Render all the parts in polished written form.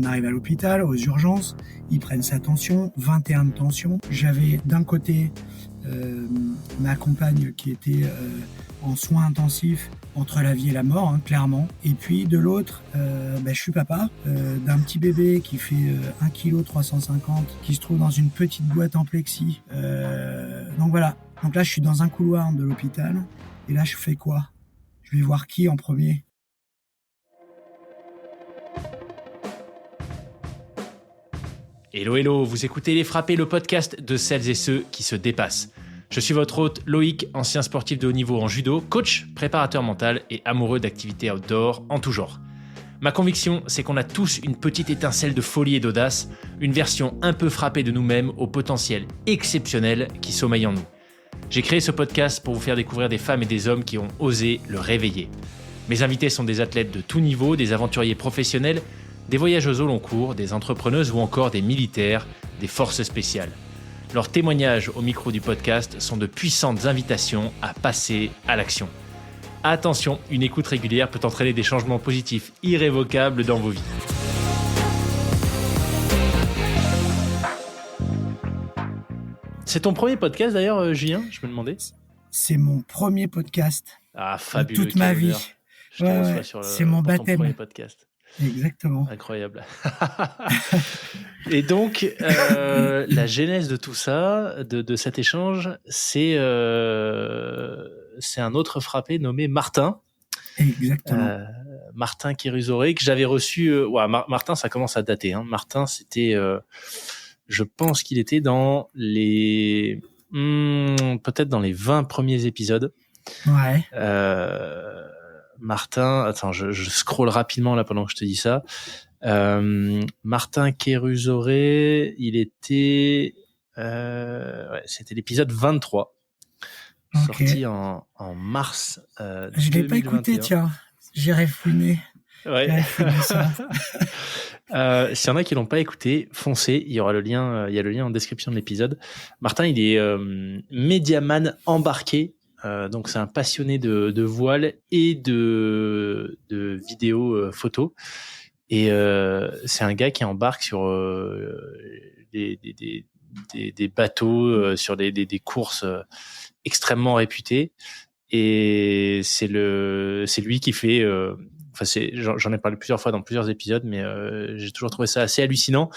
on arrive à l'hôpital, aux urgences, ils prennent sa tension, 21 de tension. J'avais d'un côté ma compagne qui était en soins intensifs entre la vie et la mort, clairement. Et puis de l'autre, je suis papa d'un petit bébé qui fait 1,350 kg, qui se trouve dans une petite boîte en plexi. Donc voilà. Donc là, je suis dans un couloir de l'hôpital. Et là, je fais quoi ? Je vais voir qui en premier ? Hello, hello, vous écoutez Les Frappés, le podcast de celles et ceux qui se dépassent. Je suis votre hôte Loïc, ancien sportif de haut niveau en judo, coach, préparateur mental et amoureux d'activités outdoor en tout genre. Ma conviction, c'est qu'on a tous une petite étincelle de folie et d'audace, une version un peu frappée de nous-mêmes au potentiel exceptionnel qui sommeille en nous. J'ai créé ce podcast pour vous faire découvrir des femmes et des hommes qui ont osé le réveiller. Mes invités sont des athlètes de tout niveau, des aventuriers professionnels, des voyageuses au long cours, des entrepreneuses ou encore des militaires, des forces spéciales. Leurs témoignages au micro du podcast sont de puissantes invitations à passer à l'action. Attention, une écoute régulière peut entraîner des changements positifs irrévocables dans vos vies. C'est ton premier podcast d'ailleurs, Julien, je me demandais. C'est mon premier podcast. Ah, fabuleux. De toute ma vie. Je te reçois sur c'est mon baptême. Ton premier podcast. Exactement. Incroyable. Et donc, la genèse de tout ça, de cet échange, c'est un autre frappé nommé Martin. Exactement. Martin Kérusoré, que j'avais reçu. Martin, ça commence à dater. Martin, c'était, je pense qu'il était dans les, peut-être dans les 20 premiers épisodes. Ouais. Martin, attends, je scrolle rapidement là pendant que je te dis ça. Martin Kérusoré, il était, c'était l'épisode 23, sorti en mars. Je l'ai pas écouté, tiens. J'irai fouiner. Ouais. S'il y en a qui l'ont pas écouté, foncez. Il y aura le lien. Il y a le lien en description de l'épisode. Martin, il est médiaman embarqué. Donc c'est un passionné de voile et de vidéos photos, et c'est un gars qui embarque sur des bateaux sur des courses extrêmement réputées, et c'est lui qui fait j'en ai parlé plusieurs fois dans plusieurs épisodes, mais j'ai toujours trouvé ça assez hallucinant.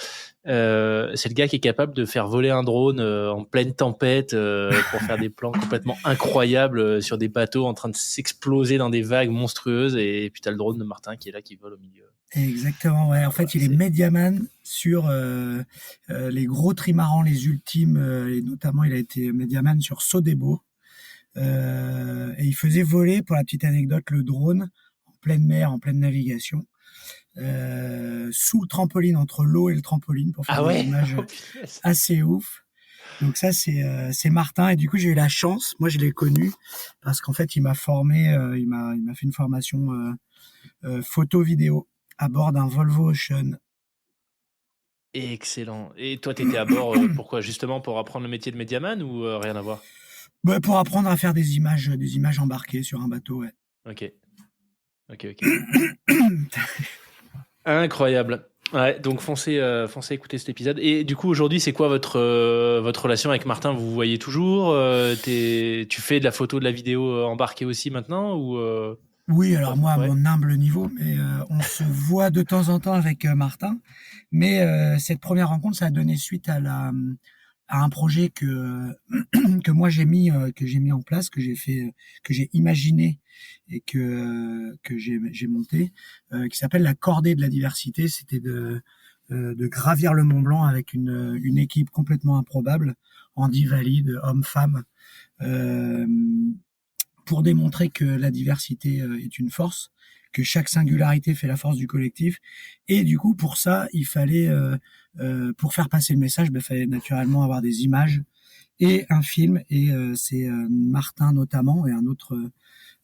C'est le gars qui est capable de faire voler un drone en pleine tempête pour faire des plans complètement incroyables sur des bateaux en train de s'exploser dans des vagues monstrueuses, et puis t'as le drone de Martin qui est là, qui vole au milieu. Exactement, ouais. En fait, il est médiaman sur les gros trimarans, les ultimes, et notamment il a été médiaman sur Sodebo. Et il faisait voler, pour la petite anecdote, le drone en pleine mer, en pleine navigation, sous le trampoline, entre l'eau et le trampoline, pour faire des images assez ouf. Donc ça, c'est Martin. Et du coup, j'ai eu la chance, moi je l'ai connu, parce qu'en fait, il m'a formé, il m'a fait une formation photo-vidéo à bord d'un Volvo Ocean. Excellent. Et toi, t'étais à bord, pourquoi ? Justement pour apprendre le métier de médiaman, ou rien à voir ? Pour apprendre à faire des images embarquées sur un bateau, ouais. Ok. Incroyable. Ouais, donc foncez écouter cet épisode. Et du coup, aujourd'hui, c'est quoi votre relation avec Martin ? Vous vous voyez toujours ? Tu fais de la photo, de la vidéo embarquée aussi maintenant, ou Oui, alors moi, à mon humble niveau, mais on se voit de temps en temps avec Martin. Mais cette première rencontre, ça a donné suite à un projet que moi j'ai mis en place, que j'ai fait, que j'ai imaginé et que j'ai monté, qui s'appelle la Cordée de la diversité. C'était de gravir le Mont Blanc avec une équipe complètement improbable, handi valide, hommes-femmes, pour démontrer que la diversité est une force, que chaque singularité fait la force du collectif. Et du coup, pour ça, il fallait, pour faire passer le message, il fallait naturellement avoir des images et un film. Et c'est Martin notamment, et un autre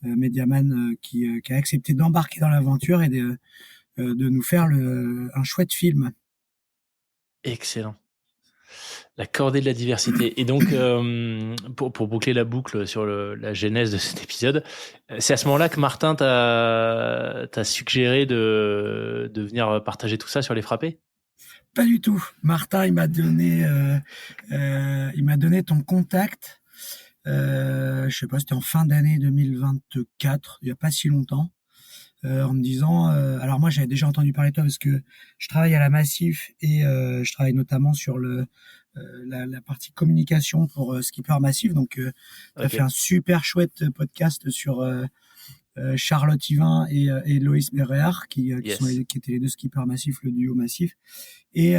médiaman qui a accepté d'embarquer dans l'aventure et de nous faire un chouette film. Excellent. La cordée de la diversité. Et donc, pour boucler la boucle sur la genèse de cet épisode, c'est à ce moment-là que Martin t'a suggéré de venir partager tout ça sur les frappés? Pas du tout. Martin, il m'a donné ton contact. Je sais pas, c'était en fin d'année 2024, il y a pas si longtemps. En me disant, alors moi j'avais déjà entendu parler de toi parce que je travaille à la Massif et je travaille notamment sur la partie communication pour Skipper Massif. Donc tu as fait un super chouette podcast sur Charlotte Yvain et Loïs Berréard qui étaient les deux skippers massifs, le duo massif. Et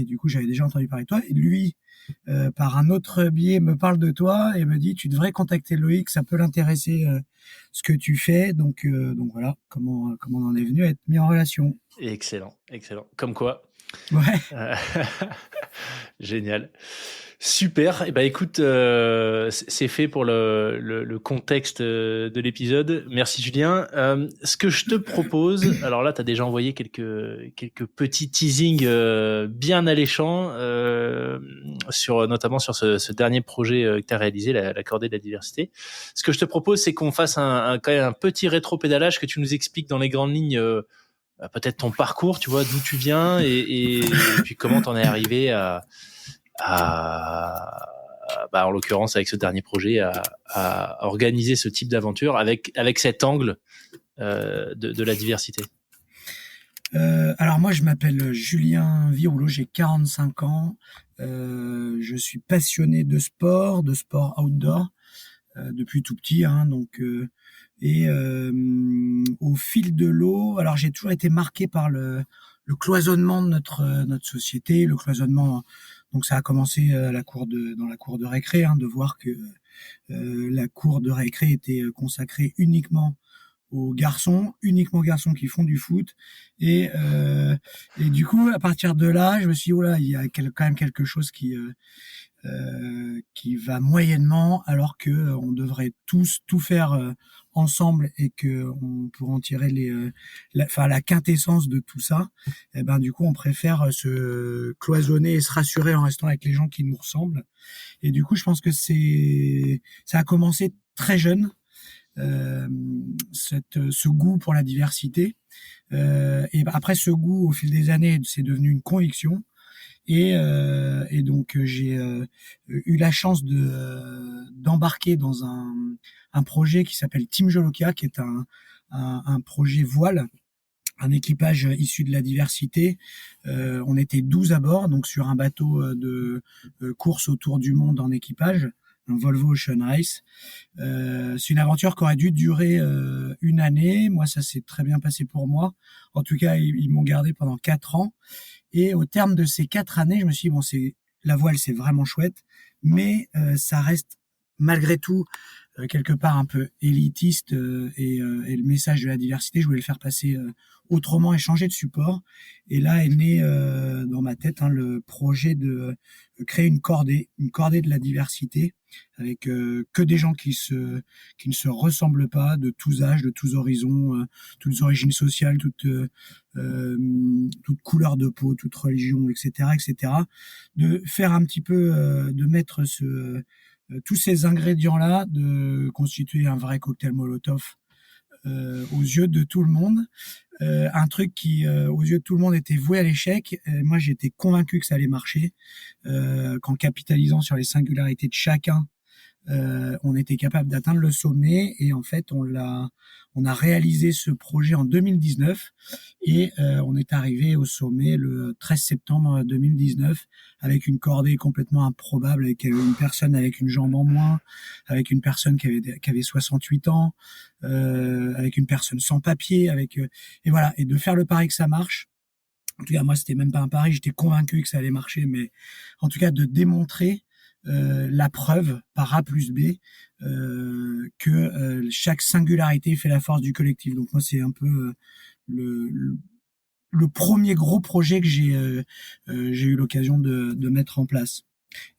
du coup j'avais déjà entendu parler de toi. Et lui, par un autre biais, me parle de toi et me dit tu devrais contacter Loïc, ça peut l'intéresser ce que tu fais. Donc voilà comment on en est venu à être mis en relation. Excellent. Comme quoi. Ouais. Génial. Super. Et écoute, c'est fait pour le contexte de l'épisode. Merci Julien. Ce que je te propose, alors là, tu as déjà envoyé quelques petits teasings bien alléchants notamment sur ce dernier projet que tu as réalisé, la cordée de la diversité. Ce que je te propose, c'est qu'on fasse quand même un petit rétro-pédalage, que tu nous expliques dans les grandes lignes peut-être ton parcours, tu vois, d'où tu viens et puis comment t'en es arrivé en l'occurrence avec ce dernier projet à organiser ce type d'aventure avec cet angle de la diversité. Alors moi je m'appelle Julien Virouleau, j'ai 45 ans, je suis passionné de sport outdoor depuis tout petit, donc au fil de l'eau, alors j'ai toujours été marqué par le cloisonnement de notre société, le cloisonnement. Donc ça a commencé dans la cour de récré, de voir que la cour de récré était consacrée uniquement aux garçons qui font du foot. Et du coup, à partir de là, je me suis dit, oh là, il y a quand même quelque chose qui va moyennement, alors que on devrait tous tout faire ensemble et que on pourrait en tirer la quintessence de tout ça. Et du coup, on préfère se cloisonner et se rassurer en restant avec les gens qui nous ressemblent. Et du coup, je pense que ça a commencé très jeune. Ce goût pour la diversité, et après ce goût au fil des années, c'est devenu une conviction. Et donc j'ai eu la chance d'embarquer dans un projet qui s'appelle Team Jolokia, qui est un projet voile, un équipage issu de la diversité. On était 12 à bord, donc sur un bateau de course autour du monde en équipage, un Volvo Ocean Race. C'est une aventure qui aurait dû durer une année. Moi, ça s'est très bien passé pour moi. En tout cas, ils m'ont gardé pendant 4 ans. Et au terme de ces 4 années, je me suis dit, la voile, c'est vraiment chouette, mais ça reste malgré tout quelque part un peu élitiste, et le message de la diversité, je voulais le faire passer autrement et changer de support. Et là est né dans ma tête le projet de créer une cordée de la diversité, avec que des gens qui ne se ressemblent pas, de tous âges, de tous horizons, toutes origines sociales, toutes couleurs de peau, toute religion, etc., de faire un petit peu, de mettre tous ces ingrédients-là, de constituer un vrai cocktail Molotov aux yeux de tout le monde. Un truc qui, aux yeux de tout le monde, était voué à l'échec. Moi, j'étais convaincu que ça allait marcher, qu'en capitalisant sur les singularités de chacun, on était capable d'atteindre le sommet. Et en fait, on a réalisé ce projet en 2019 et on est arrivé au sommet le 13 septembre 2019 avec une cordée complètement improbable, avec une personne avec une jambe en moins, avec une personne qui avait 68 ans, avec une personne sans papier, et voilà, et de faire le pari que ça marche. En tout cas, moi, c'était même pas un pari, j'étais convaincu que ça allait marcher, mais en tout cas, de démontrer la preuve par A plus B que chaque singularité fait la force du collectif. Donc moi, c'est un peu le premier gros projet que j'ai eu l'occasion de mettre en place.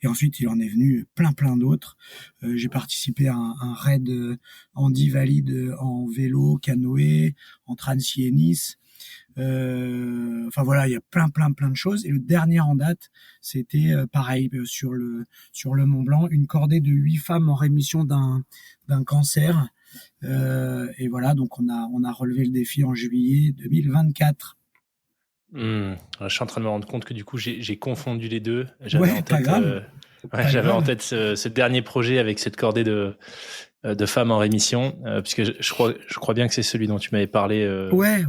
Et ensuite, il en est venu plein d'autres. J'ai participé à un raid Andy Valide en vélo, canoë, entre Annecy et Nice. Enfin voilà, il y a plein de choses. Et le dernier en date, c'était pareil sur le Mont Blanc, une cordée de 8 femmes en rémission d'un cancer. Et voilà, donc on a relevé le défi en juillet 2024. Je suis en train de me rendre compte que du coup j'ai confondu les deux. Ouais, pas grave. J'avais en tête ce dernier projet avec cette cordée de femmes en rémission, puisque je crois bien que c'est celui dont tu m'avais parlé. Ouais.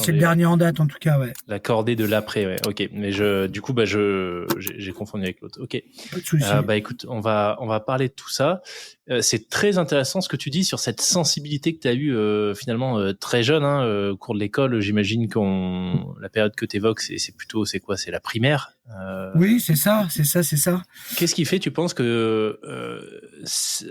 C'est le dernier en date en tout cas, ouais. La cordée de l'après, ouais. Ok, mais du coup, j'ai confondu avec l'autre. Ok. Pas de souci. Écoute, on va parler de tout ça. C'est très intéressant ce que tu dis sur cette sensibilité que tu as eue finalement très jeune, au cours de l'école. J'imagine la période que tu évoques, c'est quoi? C'est la primaire. Oui, c'est ça. Qu'est-ce qui fait, tu penses que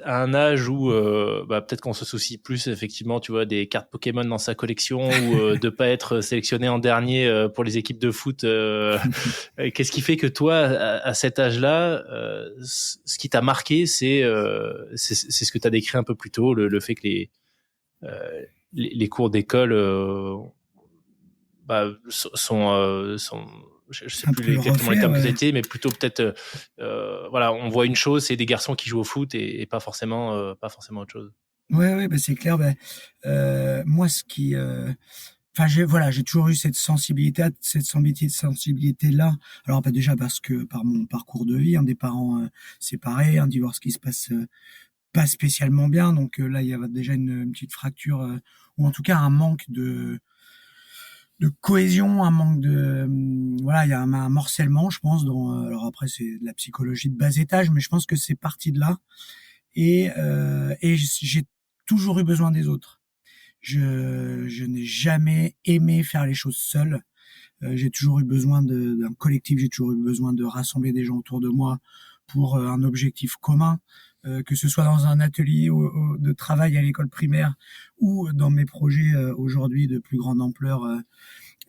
à un âge où peut-être qu'on se soucie plus effectivement, tu vois, des cartes Pokémon dans sa collection ou de pas être sélectionné en dernier pour les équipes de foot, qu'est-ce qui fait que toi, à cet âge-là, ce qui t'a marqué, c'est ce que tu as décrit un peu plus tôt, le fait que les cours d'école sont je sais plus exactement les termes que c'était, mais plutôt peut-être voilà, on voit une chose, c'est des garçons qui jouent au foot et pas forcément autre chose. Ouais, c'est clair. Moi, ce qui j'ai toujours eu cette sensibilité là. Alors déjà parce que par mon parcours de vie, des parents séparés, un divorce qui se passe pas spécialement bien, donc là il y a déjà une petite fracture ou en tout cas un manque de cohésion, un manque de il y a un morcellement, je pense. Alors après c'est de la psychologie de bas étage, mais je pense que c'est parti de là. Et j'ai toujours eu besoin des autres. Je n'ai jamais aimé faire les choses seul. J'ai toujours eu besoin d'un collectif. J'ai toujours eu besoin de rassembler des gens autour de moi pour un objectif commun. Que ce soit dans un atelier de travail à l'école primaire ou dans mes projets aujourd'hui de plus grande ampleur,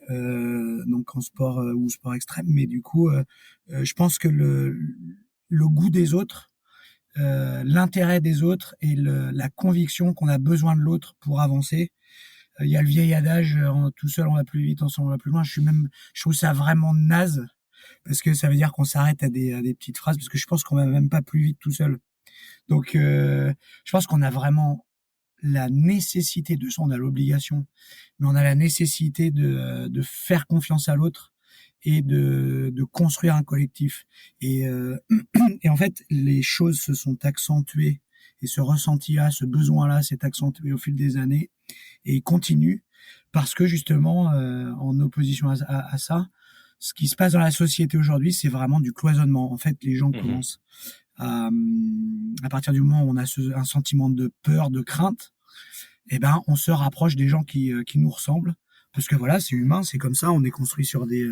donc en sport ou sport extrême. Mais du coup, je pense que le goût des autres, l'intérêt des autres et la conviction qu'on a besoin de l'autre pour avancer. Il y a le vieil adage, tout seul on va plus vite, ensemble on va plus loin. Je trouve ça vraiment naze parce que ça veut dire qu'on s'arrête à des petites phrases, parce que je pense qu'on va même pas plus vite tout seul. Donc, je pense qu'on a vraiment la nécessité de ça, on a l'obligation, mais on a la nécessité de faire confiance à l'autre et de construire un collectif. Et en fait, les choses se sont accentuées et ce ressenti-là, ce besoin-là s'est accentué au fil des années et il continue parce que justement, en opposition à ça, ce qui se passe dans la société aujourd'hui, c'est vraiment du cloisonnement. En fait, les gens commencent à partir du moment où on a un sentiment de peur, de crainte, on se rapproche des gens qui nous ressemblent. Parce que voilà, c'est humain, c'est comme ça, on est construit sur des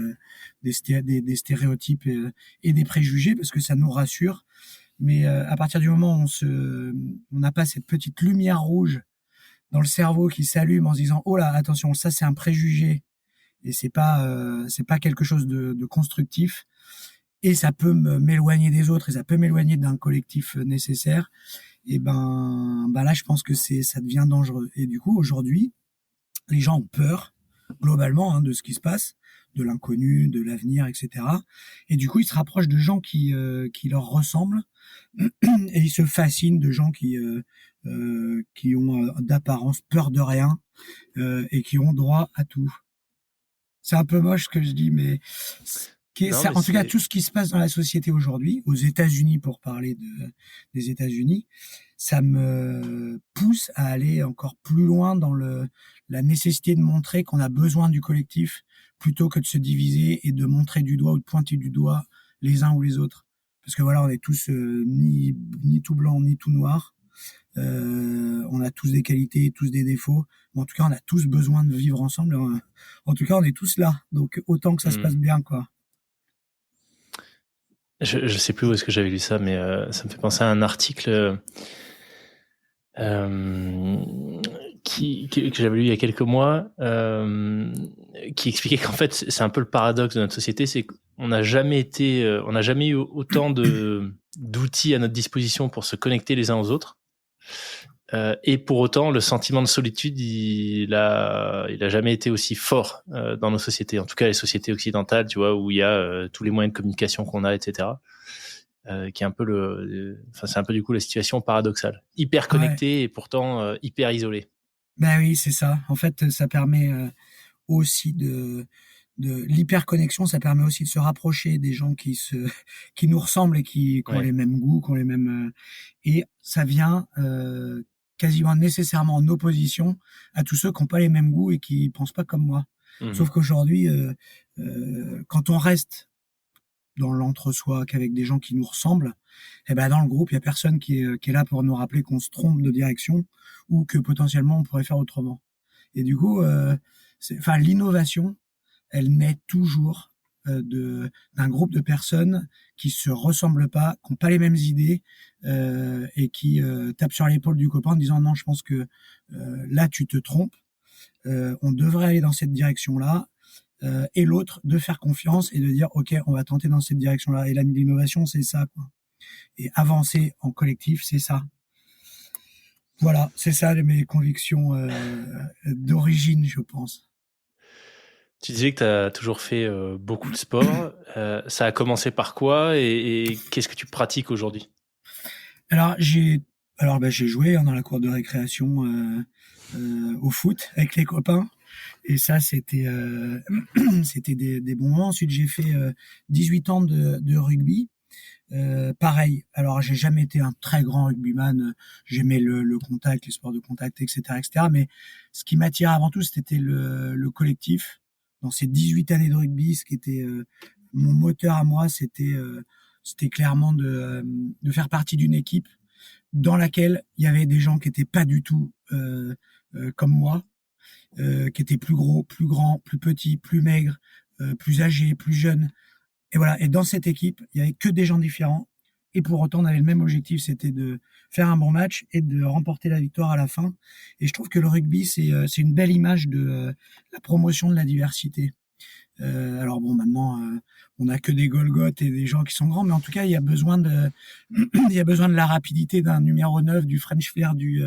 stéréotypes et des préjugés, parce que ça nous rassure. Mais à partir du moment où on n'a pas cette petite lumière rouge dans le cerveau qui s'allume en se disant oh là, attention, ça c'est un préjugé et c'est pas quelque chose de constructif, et ça peut m'éloigner des autres et ça peut m'éloigner d'un collectif nécessaire. Et là, je pense que ça devient dangereux. Et du coup, aujourd'hui, les gens ont peur globalement de ce qui se passe, de l'inconnu, de l'avenir, etc. Et du coup, ils se rapprochent de gens qui leur ressemblent et ils se fascinent de gens qui ont d'apparence peur de rien et qui ont droit à tout. C'est un peu moche ce que je dis, mais en tout cas, tout ce qui se passe dans la société aujourd'hui, aux États-Unis, pour parler des États-Unis, ça me pousse à aller encore plus loin dans la nécessité de montrer qu'on a besoin du collectif plutôt que de se diviser et de montrer du doigt ou de pointer du doigt les uns ou les autres. Parce que voilà, on est tous ni tout blanc ni tout noir. On a tous des qualités, tous des défauts. Mais en tout cas, on a tous besoin de vivre ensemble. En tout cas, on est tous là. Donc, autant que ça se passe bien, quoi. Je sais plus où est-ce que j'avais lu ça, mais ça me fait penser à un article que j'avais lu il y a quelques mois, qui expliquait qu'en fait c'est un peu le paradoxe de notre société, c'est qu'on n'a jamais eu autant d'outils à notre disposition pour se connecter les uns aux autres, Et pour autant, le sentiment de solitude, il a jamais été aussi fort dans nos sociétés. En tout cas, les sociétés occidentales, tu vois, où il y a tous les moyens de communication qu'on a, etc. Qui est un peu c'est un peu du coup la situation paradoxale. Hyper Ouais. connecté et pourtant hyper isolé. Ben oui, c'est ça. En fait, ça permet aussi de l'hyperconnexion, ça permet aussi de se rapprocher des gens qui nous ressemblent et qui ont Ouais. les mêmes goûts, qui ont les mêmes et ça vient quasiment nécessairement en opposition à tous ceux qui n'ont pas les mêmes goûts et qui pensent pas comme moi. Mhm. Sauf qu'aujourd'hui, quand on reste dans l'entre-soi qu'avec des gens qui nous ressemblent, et ben dans le groupe, il y a personne qui est là pour nous rappeler qu'on se trompe de direction ou que potentiellement on pourrait faire autrement. Et du coup, enfin l'innovation, elle naît toujours d'un groupe de personnes qui se ressemblent pas, qui n'ont pas les mêmes idées et qui tapent sur l'épaule du copain en disant non, je pense que là tu te trompes, on devrait aller dans cette direction-là. Et l'autre de faire confiance et de dire ok, on va tenter dans cette direction-là. Et l'innovation, c'est ça, quoi. Et avancer en collectif, c'est ça. Voilà, c'est ça mes convictions d'origine, je pense. Tu disais que tu as toujours fait beaucoup de sport. Ça a commencé par quoi et qu'est-ce que tu pratiques aujourd'hui? Alors j'ai joué dans la cour de récréation au foot avec les copains et ça c'était des bons moments. Ensuite j'ai fait 18 ans de rugby. Pareil. Alors j'ai jamais été un très grand rugbyman. J'aimais le contact, les sports de contact, etc., etc. Mais ce qui m'attirait avant tout, c'était le collectif. Dans ces 18 années de rugby, ce qui était mon moteur à moi, c'était clairement de faire partie d'une équipe dans laquelle il y avait des gens qui étaient pas du tout comme moi, qui étaient plus gros, plus grands, plus petits, plus maigres, plus âgés, plus jeunes. Et voilà. Et dans cette équipe, il y avait que des gens différents. Et pour autant, on avait le même objectif, c'était de faire un bon match et de remporter la victoire à la fin. Et je trouve que le rugby, c'est une belle image de la promotion de la diversité. Alors bon, maintenant, on n'a que des Golgoth et des gens qui sont grands, mais en tout cas, il y a besoin de, il y a besoin de la rapidité d'un numéro 9, du French flair du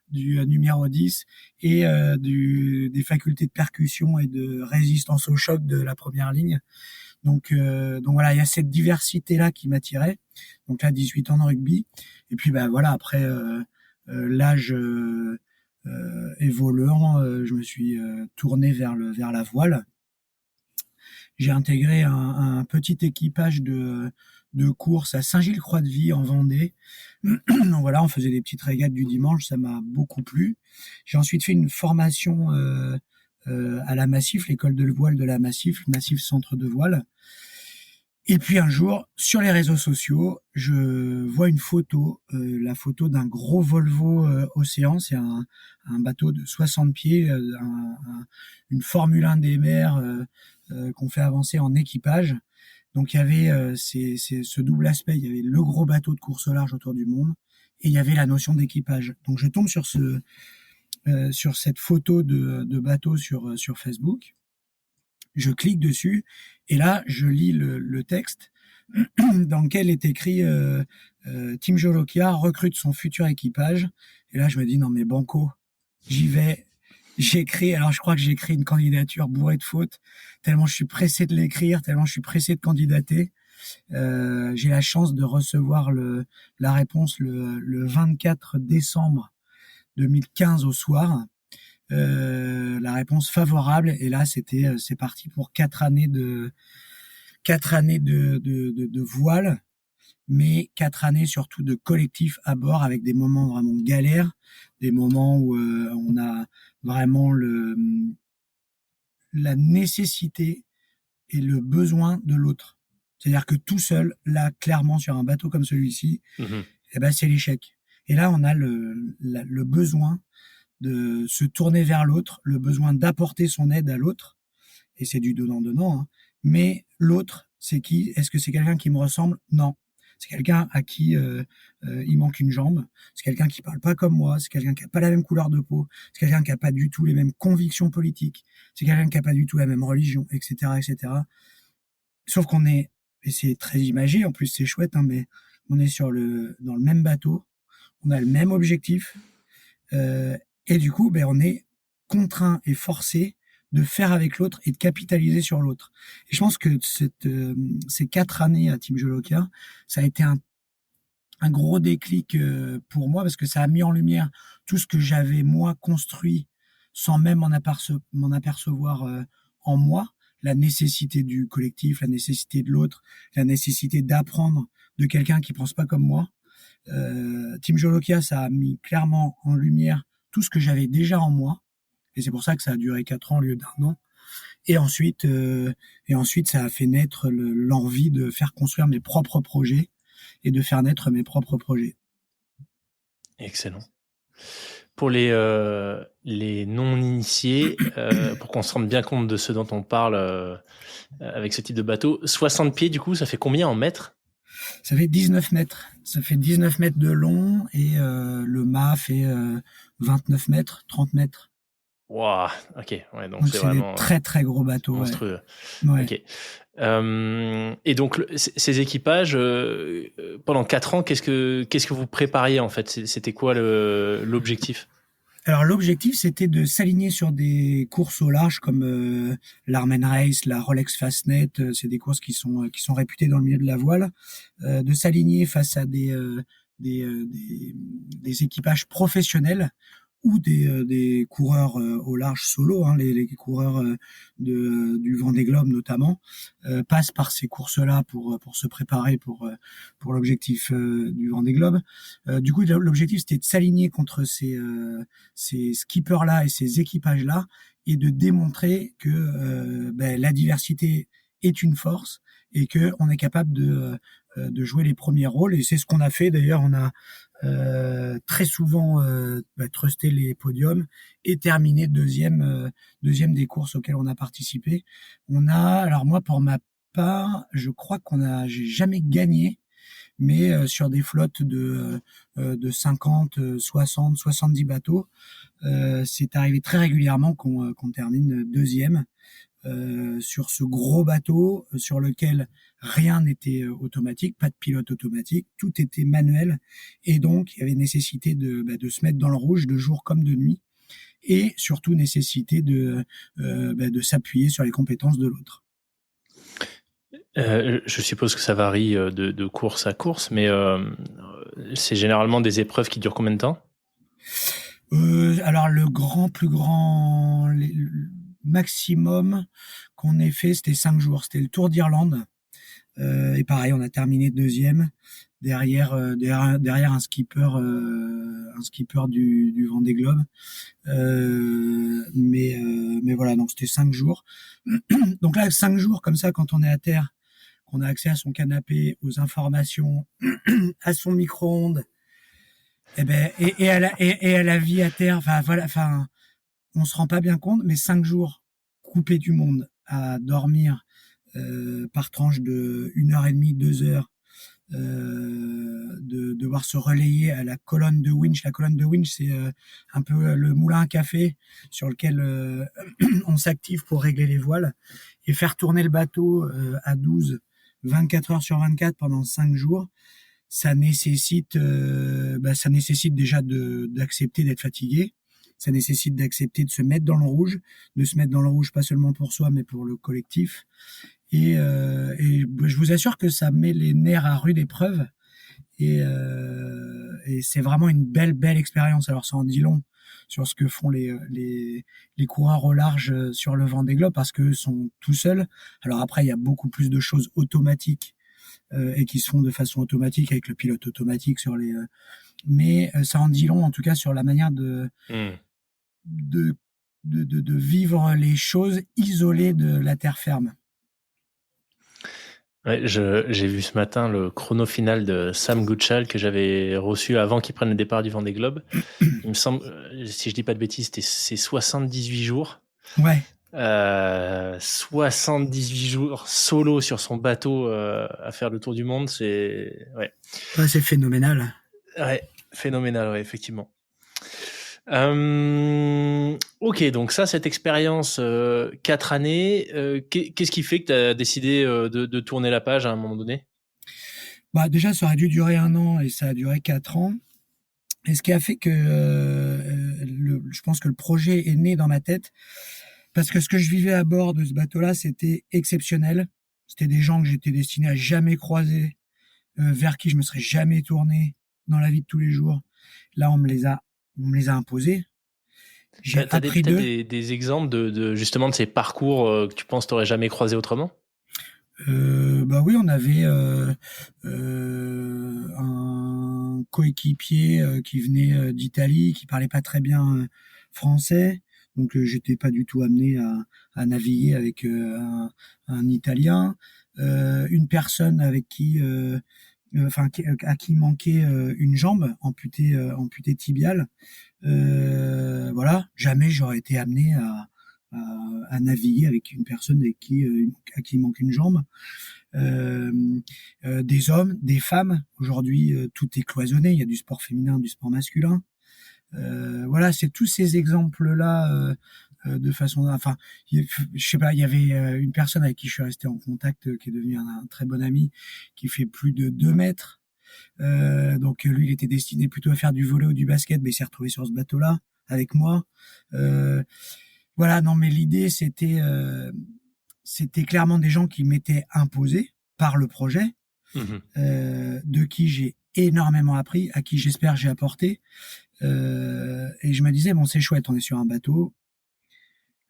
numéro 10 et des facultés de percussion et de résistance au choc de la première ligne. Donc voilà, il y a cette diversité là qui m'attirait. Donc là, 18 ans de rugby. Et puis bah voilà, après l'âge évoluant, je me suis tourné vers la voile. J'ai intégré un petit équipage de course à Saint-Gilles-Croix-de-Vie en Vendée. Donc voilà, on faisait des petites régates du dimanche, ça m'a beaucoup plu. J'ai ensuite fait une formation à la Massif, l'école de voile de la Massif, le Massif Centre de Voile. Et puis un jour, sur les réseaux sociaux, je vois une photo, la photo d'un gros Volvo Océan, c'est un bateau de 60 pieds, une Formule 1 des mers qu'on fait avancer en équipage. Donc il y avait ce double aspect, il y avait le gros bateau de course au large autour du monde et il y avait la notion d'équipage. Donc je tombe sur cette photo de bateau sur Facebook. Je clique dessus et là je lis le texte dans lequel est écrit Team Jolokia recrute son futur équipage. Et là je me dis non mais banco, j'y vais. J'écris, alors je crois que j'écris une candidature bourrée de fautes, tellement je suis pressé de l'écrire, tellement je suis pressé de candidater. J'ai la chance de recevoir la réponse le 24 décembre 2015 au soir. La réponse favorable et là c'est parti pour 4 années de voile, mais 4 années surtout de collectif à bord avec des moments vraiment de galère, des moments où on a vraiment la nécessité et le besoin de l'autre. C'est-à-dire que tout seul, là, clairement, sur un bateau comme celui-ci, Mhm. eh ben, c'est l'échec. Et là, on a le besoin de se tourner vers l'autre, le besoin d'apporter son aide à l'autre. Et c'est du donnant-donnant. Hein. Mais l'autre, c'est qui? Est-ce que c'est quelqu'un qui me ressemble? Non. C'est quelqu'un à qui il manque une jambe. C'est quelqu'un qui parle pas comme moi. C'est quelqu'un qui a pas la même couleur de peau. C'est quelqu'un qui a pas du tout les mêmes convictions politiques. C'est quelqu'un qui a pas du tout la même religion, etc., etc. Sauf qu'on est, et c'est très imagé, en plus c'est chouette, hein, mais on est dans le même bateau. On a le même objectif. Et du coup, on est contraint et forcé de faire avec l'autre et de capitaliser sur l'autre. Et je pense que ces 4 années à Team Jolokia, ça a été un gros déclic pour moi parce que ça a mis en lumière tout ce que j'avais moi construit sans même m'en apercevoir en moi, la nécessité du collectif, la nécessité de l'autre, la nécessité d'apprendre de quelqu'un qui pense pas comme moi. Team Jolokia, ça a mis clairement en lumière tout ce que j'avais déjà en moi, et c'est pour ça que ça a duré 4 ans au lieu d'1 an. Et ensuite, ça a fait naître l'envie de faire construire mes propres projets et de faire naître mes propres projets. Excellent. Pour les non-initiés, pour qu'on se rende bien compte de ce dont on parle avec ce type de bateau, 60 pieds, du coup, ça fait combien en mètres ? Ça fait 19 mètres. Ça fait 19 mètres de long et le mât fait 29 mètres, 30 mètres. Waouh, ok, ouais, donc c'est vraiment des très très gros bateaux. Monstrueux. Ouais. Ok. Et donc ces équipages, pendant 4 ans, qu'est-ce que vous prépariez en fait ? C'était quoi l'objectif ? Alors l'objectif c'était de s'aligner sur des courses au large comme l'Armen Race, la Rolex Fastnet, c'est des courses qui sont réputées dans le milieu de la voile, de s'aligner face à des équipages professionnels ou des coureurs au large solo, hein, les coureurs du Vendée Globe notamment, passent par ces courses-là pour se préparer pour l'objectif du Vendée Globe. Du coup, l'objectif c'était de s'aligner contre ces skippers-là et ces équipages-là et de démontrer que la diversité est une force et que on est capable de jouer les premiers rôles, et c'est ce qu'on a fait. D'ailleurs, on a très souvent trusté les podiums et terminé deuxième des courses auxquelles on a participé. Alors moi pour ma part, je crois j'ai jamais gagné, mais sur des flottes de 50, 60, 70 bateaux, c'est arrivé très régulièrement qu'on termine deuxième. Sur ce gros bateau sur lequel rien n'était automatique, pas de pilote automatique, tout était manuel, et donc il y avait nécessité de se mettre dans le rouge de jour comme de nuit, et surtout nécessité de s'appuyer sur les compétences de l'autre. Je suppose que ça varie de course à course, mais c'est généralement des épreuves qui durent combien de temps ? Alors le plus grand maximum qu'on ait fait, c'était 5 jours. C'était le Tour d'Irlande. Et pareil, on a terminé deuxième derrière un skipper du Vendée Globe. Mais voilà, donc c'était 5 jours. Donc là, 5 jours comme ça, quand on est à terre, qu'on a accès à son canapé, aux informations, à son micro-ondes, et à la vie à terre. Enfin voilà, on se rend pas bien compte, mais 5 jours coupés du monde, à dormir par tranche de 1h30, 2 heures, de devoir se relayer à la colonne de winch. La colonne de winch, c'est un peu le moulin à café sur lequel on s'active pour régler les voiles, et faire tourner le bateau à 24 heures sur 24 pendant 5 jours. Ça nécessite déjà d'accepter d'être fatigué. Ça nécessite d'accepter de se mettre dans le rouge, pas seulement pour soi, mais pour le collectif. Et je vous assure que ça met les nerfs à rude épreuve. Et c'est vraiment une belle expérience. Alors ça en dit long sur ce que font les coureurs au large sur le Vendée Globe, parce qu'eux sont tout seuls. Alors après, il y a beaucoup plus de choses automatiques et qui se font de façon automatique avec le pilote automatique sur les. Mais ça en dit long en tout cas sur la manière de vivre les choses isolées de la terre ferme. Ouais, j'ai vu ce matin le chrono final de Sam Gutschall que j'avais reçu avant qu'il prenne le départ du Vendée Globe. Il me semble, si je dis pas de bêtises, c'est 78 jours. Ouais. 78 jours solo sur son bateau à faire le tour du monde, c'est c'est phénoménal. Ouais, phénoménal, ouais, effectivement. Ok, donc ça, cette expérience, 4 années, qu'est-ce qui fait que tu as décidé de tourner la page à un moment donné ? Déjà, ça aurait dû durer 1 an et ça a duré 4 ans. Et ce qui a fait que je pense que le projet est né dans ma tête parce que ce que je vivais à bord de ce bateau-là, c'était exceptionnel. C'était des gens que j'étais destiné à jamais croiser, vers qui je me serais jamais tourné dans la vie de tous les jours. Là, on me les a imposés. J'ai T'as appris peut-être d'eux. des exemples justement de ces parcours que tu penses t'aurais jamais croisé autrement? Bah oui, on avait un coéquipier qui venait d'Italie, qui parlait pas très bien français, donc j'étais pas du tout amené à naviguer avec un Italien. Une personne avec qui, à qui manquait une jambe, amputée tibiale. Voilà, jamais j'aurais été amené à naviguer avec une personne à qui manque une jambe. Euh, des hommes, des femmes. Aujourd'hui, tout est cloisonné. Il y a du sport féminin, du sport masculin. Voilà, c'est tous ces exemples-là. De façon, enfin, je sais pas, il y avait une personne avec qui je suis resté en contact, qui est devenu un très bon ami, qui fait plus de 2 mètres. Donc lui, il était destiné plutôt à faire du volley ou du basket, mais il s'est retrouvé sur ce bateau-là avec moi. Euh, voilà, non, mais l'idée, c'était clairement des gens qui m'étaient imposés par le projet, Mhm. de qui j'ai énormément appris, à qui j'espère j'ai apporté. Et je me disais, bon, c'est chouette, on est sur un bateau.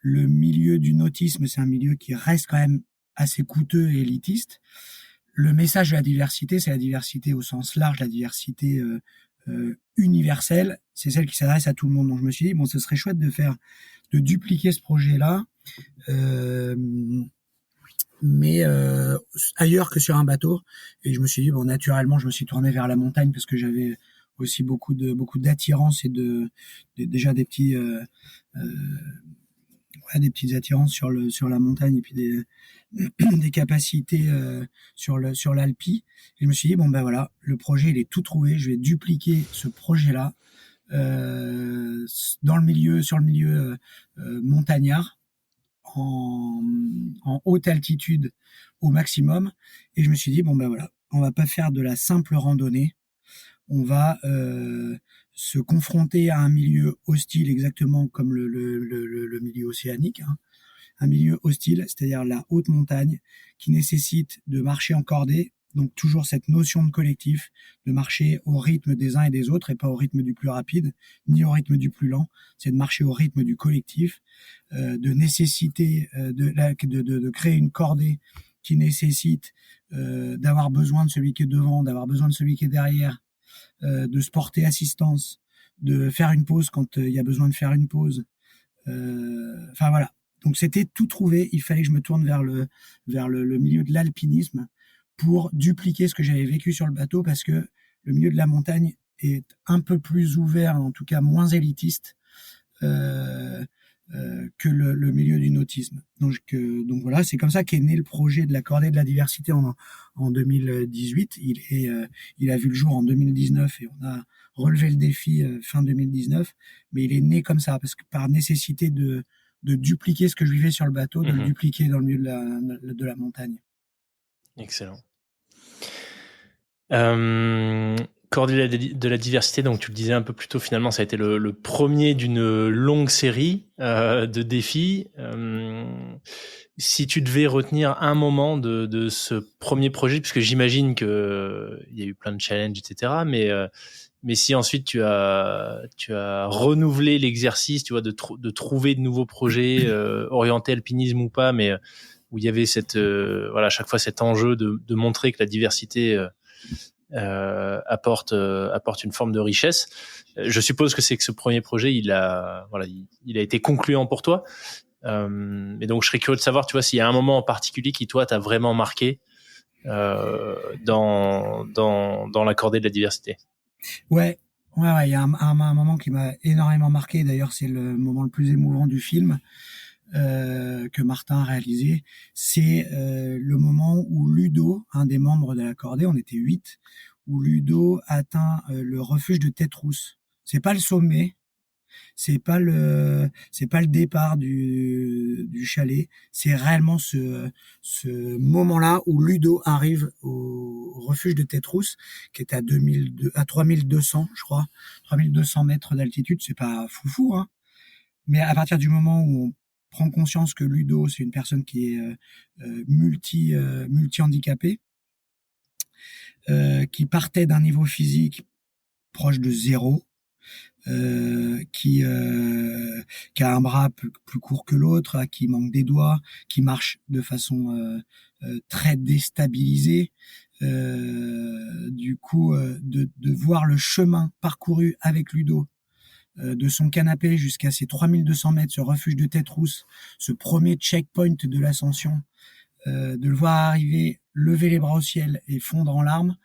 Le milieu du nautisme, c'est un milieu qui reste quand même assez coûteux et élitiste. Le message de la diversité, c'est la diversité au sens large, la diversité universelle, c'est celle qui s'adresse à tout le monde. Donc je me suis dit, bon, ce serait chouette de dupliquer ce projet-là, euh, mais ailleurs que sur un bateau. Et je me suis dit, bon, naturellement, je me suis tourné vers la montagne parce que j'avais aussi beaucoup d'attirance et déjà des petits des petites attirances sur la montagne et puis des capacités sur l'Alpi. Et je me suis dit, bon ben voilà, le projet il est tout trouvé, je vais dupliquer ce projet-là sur le milieu montagnard, en, en haute altitude au maximum. Et je me suis dit, bon ben voilà, on va pas faire de la simple randonnée, on va se confronter à un milieu hostile exactement comme le milieu océanique, hein, un milieu hostile, c'est-à-dire la haute montagne, qui nécessite de marcher en cordée, donc toujours cette notion de collectif, de marcher au rythme des uns et des autres et pas au rythme du plus rapide, ni au rythme du plus lent, c'est de marcher au rythme du collectif, de nécessiter de créer une cordée qui nécessite d'avoir besoin de celui qui est devant, d'avoir besoin de celui qui est derrière, de se porter assistance, de faire une pause quand il y a besoin de faire une pause. Enfin voilà. Donc c'était tout trouvé. Il fallait que je me tourne vers le milieu de l'alpinisme pour dupliquer ce que j'avais vécu sur le bateau parce que le milieu de la montagne est un peu plus ouvert, en tout cas moins élitiste euh, que le milieu du nautisme. Donc voilà, c'est comme ça qu'est né le projet de la cordée de la diversité en 2018. Il a vu le jour en 2019 et on a relevé le défi fin 2019. Mais il est né comme ça parce que par nécessité de dupliquer ce que je vivais sur le bateau, de le Mhm. dupliquer dans le milieu de la montagne. Excellent. Euh, Cordée de la diversité, donc tu le disais un peu plus tôt, finalement, ça a été le premier d'une longue série de défis. Si tu devais retenir un moment de ce premier projet, puisque j'imagine que il y a eu plein de challenges, etc., mais si ensuite tu as renouvelé l'exercice, tu vois, de trouver de nouveaux projets orientés alpinisme ou pas, mais où il y avait voilà, à chaque fois cet enjeu de montrer que la diversité apporte une forme de richesse. Je suppose que c'est que ce premier projet, voilà, il a été concluant pour toi. Et donc, je serais curieux de savoir, tu vois, s'il y a un moment en particulier qui, toi, t'a vraiment marqué dans la cordée de la diversité. Ouais, ouais, il y a un moment qui m'a énormément marqué. D'ailleurs, c'est le moment le plus émouvant du film. Que Martin a réalisé, c'est le moment où Ludo, un des membres de la cordée, on était 8, où Ludo atteint le refuge de Tête-Rousse. C'est pas le sommet, C'est pas le départ du chalet. C'est réellement ce moment-là où Ludo arrive au refuge de Tête-Rousse, qui est à 3200, je crois, 3200 mètres d'altitude. C'est pas foufou, hein. Mais à partir du moment où on prend conscience que Ludo, c'est une personne qui est multi-handicapée, qui partait d'un niveau physique proche de zéro, qui a un bras plus court que l'autre, qui manque des doigts, qui marche de façon très déstabilisée. Du coup, de voir le chemin parcouru avec Ludo, de son canapé jusqu'à ces 3200 mètres, ce refuge de Tête-Rousse, ce premier checkpoint de l'ascension, de le voir arriver, lever les bras au ciel et fondre en larmes,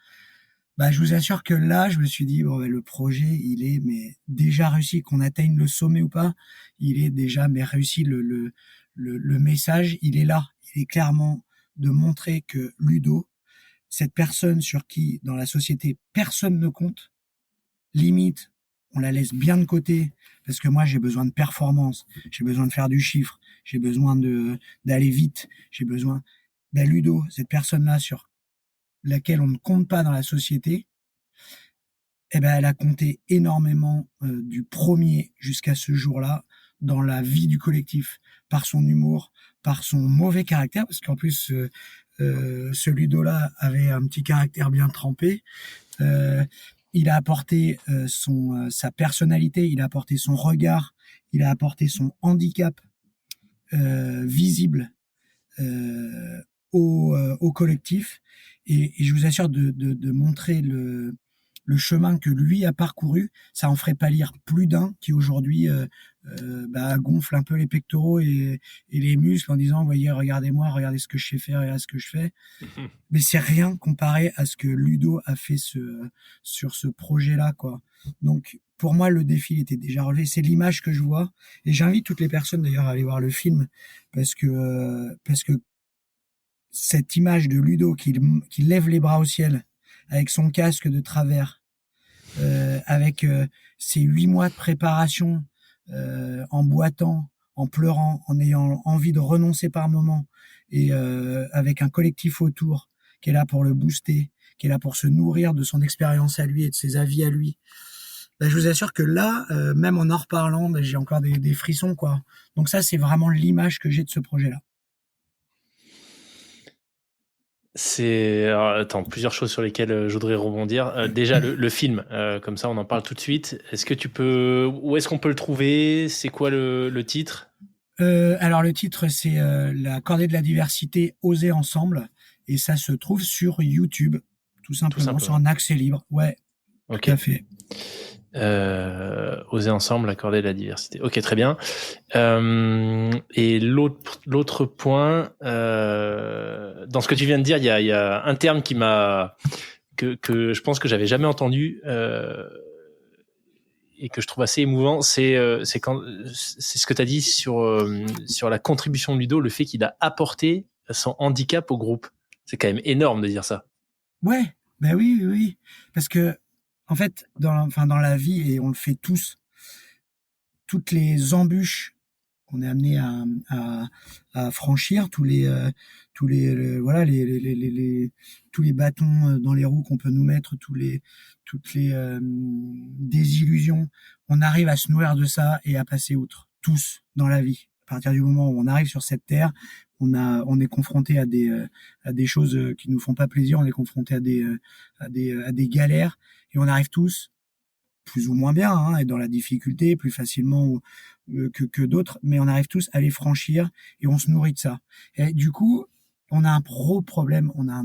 bah, je vous assure que là, je me suis dit, bon, le projet, il est, mais déjà réussi, qu'on atteigne le sommet ou pas, il est déjà, mais réussi, le message, il est là. Il est clairement de montrer que Ludo, cette personne sur qui, dans la société, personne ne compte, limite, on la laisse bien de côté, parce que moi, j'ai besoin de performance, j'ai besoin de faire du chiffre, j'ai besoin d'aller vite, j'ai besoin, Ludo, cette personne-là sur laquelle on ne compte pas dans la société, eh ben, elle a compté énormément du premier jusqu'à ce jour-là dans la vie du collectif, par son humour, par son mauvais caractère, parce qu'en plus, ce Ludo-là avait un petit caractère bien trempé. Il a apporté sa personnalité, il a apporté son regard, il a apporté son handicap visible au collectif, et je vous assure de montrer le chemin que lui a parcouru, ça en ferait pâlir plus d'un qui aujourd'hui gonfle un peu les pectoraux et les muscles en disant, voyez, regardez-moi, regardez ce que je sais faire, regardez ce que je fais. Mais c'est rien comparé à ce que Ludo a fait sur ce projet-là, quoi. Donc pour moi, le défi il était déjà relevé. C'est l'image que je vois, et j'invite toutes les personnes d'ailleurs à aller voir le film, parce que cette image de Ludo qui lève les bras au ciel avec son casque de travers, avec ses 8 mois de préparation, en boitant, en pleurant, en ayant envie de renoncer par moment, et avec un collectif autour qui est là pour le booster, qui est là pour se nourrir de son expérience à lui et de ses avis à lui. Ben, je vous assure que là, même en reparlant, j'ai encore des frissons, quoi. Donc ça, c'est vraiment l'image que j'ai de ce projet-là. Attends, plusieurs choses sur lesquelles je voudrais rebondir. Déjà, le film, comme ça, on en parle tout de suite. Où est-ce qu'on peut le trouver? C'est quoi le titre? Alors le titre, c'est La cordée de la diversité, oser ensemble, et ça se trouve sur YouTube, tout simplement. Sur un accès libre. Ouais, okay. Tout à fait. Oser ensemble, accorder la diversité. Ok, très bien. Et l'autre point, dans ce que tu viens de dire, il y a un terme que je pense que j'avais jamais entendu et que je trouve assez émouvant. C'est ce que tu as dit sur la contribution de Ludo, le fait qu'il a apporté son handicap au groupe. C'est quand même énorme de dire ça. Ouais, ben oui, parce que en fait, dans la vie, et on le fait tous, toutes les embûches qu'on est amené à franchir, tous les bâtons dans les roues qu'on peut nous mettre, toutes les désillusions, on arrive à se nourrir de ça et à passer outre, tous dans la vie. À partir du moment où on arrive sur cette terre, on est confronté à des choses qui nous font pas plaisir, on est confronté à des galères, et on arrive tous plus ou moins bien, hein, et dans la difficulté, plus facilement que d'autres, mais on arrive tous à les franchir, et on se nourrit de ça. Et du coup, on a un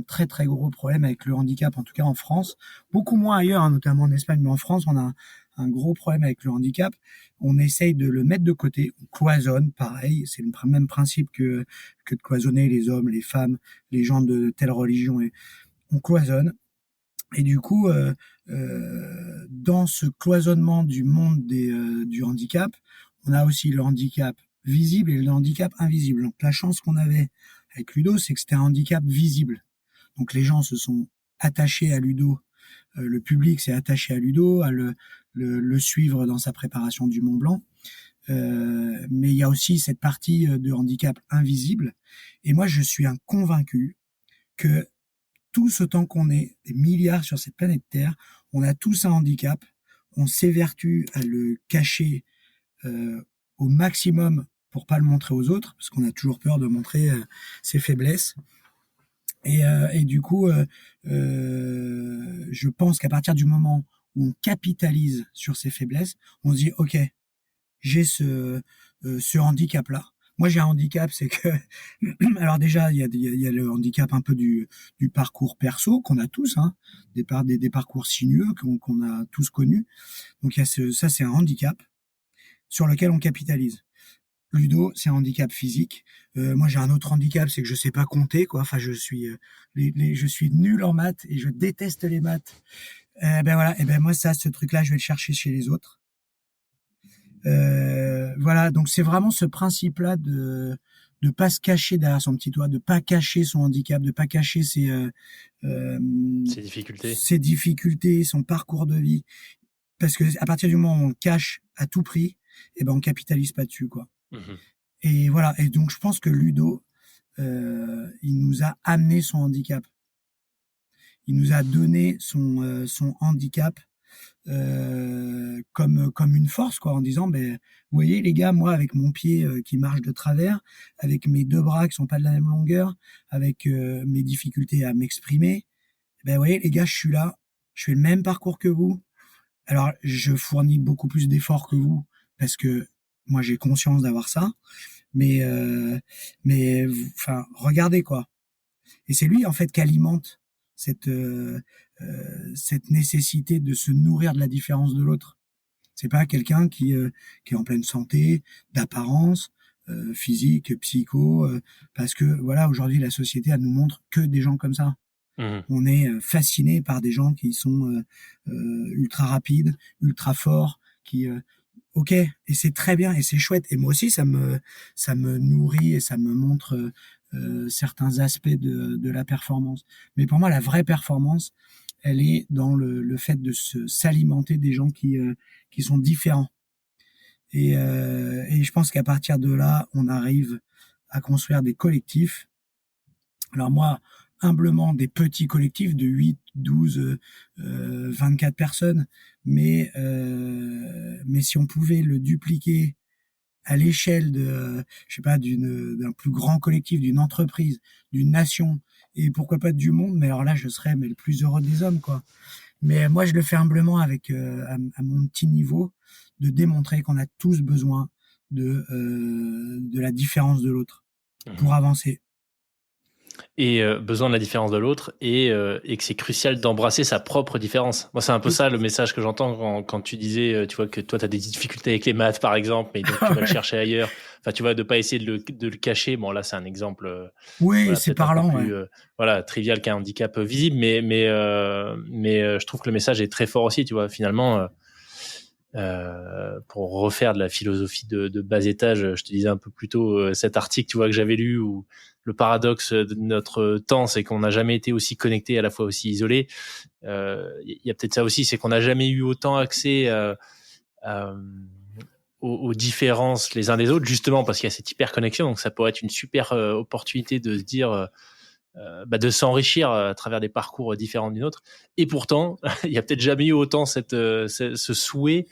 très très gros problème avec le handicap, en tout cas en France, beaucoup moins ailleurs, hein, notamment en Espagne, mais en France, on a un gros problème avec le handicap. On essaye de le mettre de côté, on cloisonne, pareil, c'est le même principe que de cloisonner les hommes, les femmes, les gens de telle religion, et on cloisonne. Et du coup, dans ce cloisonnement du monde du handicap, on a aussi le handicap visible et le handicap invisible. Donc la chance qu'on avait avec Ludo, c'est que c'était un handicap visible. Donc les gens se sont attachés à Ludo, le public s'est attaché à Ludo, le suivre dans sa préparation du Mont Blanc. Mais il y a aussi cette partie de handicap invisible. Et moi, je suis un convaincu que tous autant qu'on est, des milliards sur cette planète Terre, on a tous un handicap. On s'évertue à le cacher au maximum pour pas le montrer aux autres, parce qu'on a toujours peur de montrer ses faiblesses. Et du coup, je pense qu'à partir du moment où on capitalise sur ses faiblesses, on se dit ok, j'ai ce handicap-là. Moi, j'ai un handicap, c'est que alors déjà, il y a le handicap un peu du parcours perso qu'on a tous, hein, des parcours sinueux qu'on a tous connus. Donc il y a ça, c'est un handicap sur lequel on capitalise. Ludo, c'est un handicap physique. Moi, j'ai un autre handicap, c'est que je sais pas compter, quoi. Enfin, je suis nul en maths et je déteste les maths. Ben voilà. Et ben moi, ce truc-là, je vais le chercher chez les autres. Voilà. Donc, c'est vraiment ce principe-là de pas se cacher derrière son petit toit, de pas cacher son handicap, de pas cacher ses difficultés, son parcours de vie. Parce que à partir du moment où on le cache à tout prix, et ben on capitalise pas dessus, quoi. Mmh. Et voilà. Et donc je pense que Ludo, il nous a amené son handicap. Il nous a donné son handicap comme une force, quoi, en disant ben vous voyez les gars, moi avec mon pied qui marche de travers, avec mes deux bras qui sont pas de la même longueur, avec mes difficultés à m'exprimer, ben vous voyez les gars, je suis là, je fais le même parcours que vous. Alors, je fournis beaucoup plus d'efforts que vous parce que moi j'ai conscience d'avoir ça, mais enfin regardez quoi. Et c'est lui en fait qui alimente cette nécessité de se nourrir de la différence de l'autre. C'est pas quelqu'un qui est en pleine santé, d'apparence physique, psycho, parce que voilà, aujourd'hui la société elle nous montre que des gens comme ça. On est fasciné par des gens qui sont ultra rapides, ultra forts, qui ok, et c'est très bien et c'est chouette. Et moi aussi, ça me nourrit et ça me montre certains aspects de la performance. Mais pour moi, la vraie performance, elle est dans le fait de s'alimenter des gens qui sont différents. Et je pense qu'à partir de là, on arrive à construire des collectifs. Alors moi, humblement des petits collectifs de 8, 12, 24 personnes, mais si on pouvait le dupliquer à l'échelle de je sais pas d'un plus grand collectif, d'une entreprise, d'une nation et pourquoi pas du monde, mais alors là je serais le plus heureux des hommes, quoi. Mais moi je le fais humblement avec à mon petit niveau, de démontrer qu'on a tous besoin de la différence de l'autre pour avancer. Et besoin de la différence de l'autre et que c'est crucial d'embrasser sa propre différence. Moi, c'est un peu ça le message que j'entends quand tu disais, tu vois, que toi, tu as des difficultés avec les maths, par exemple, mais donc tu vas le chercher ailleurs. Enfin, tu vois, de pas essayer de le cacher. Bon, là, c'est un exemple oui, voilà, c'est parlant, plus, voilà, trivial qu'un handicap visible, mais je trouve que le message est très fort aussi, tu vois, finalement. Pour refaire de la philosophie de bas étage, je te disais un peu plus tôt cet article, tu vois, que j'avais lu, où le paradoxe de notre temps, c'est qu'on n'a jamais été aussi connecté, à la fois aussi isolé. Il y a peut-être ça aussi, c'est qu'on n'a jamais eu autant accès aux différences les uns des autres, justement parce qu'il y a cette hyper connexion. Donc ça pourrait être une super opportunité de se dire de s'enrichir à travers des parcours différents du nôtre. Et pourtant, il y a peut-être jamais eu autant ce souhait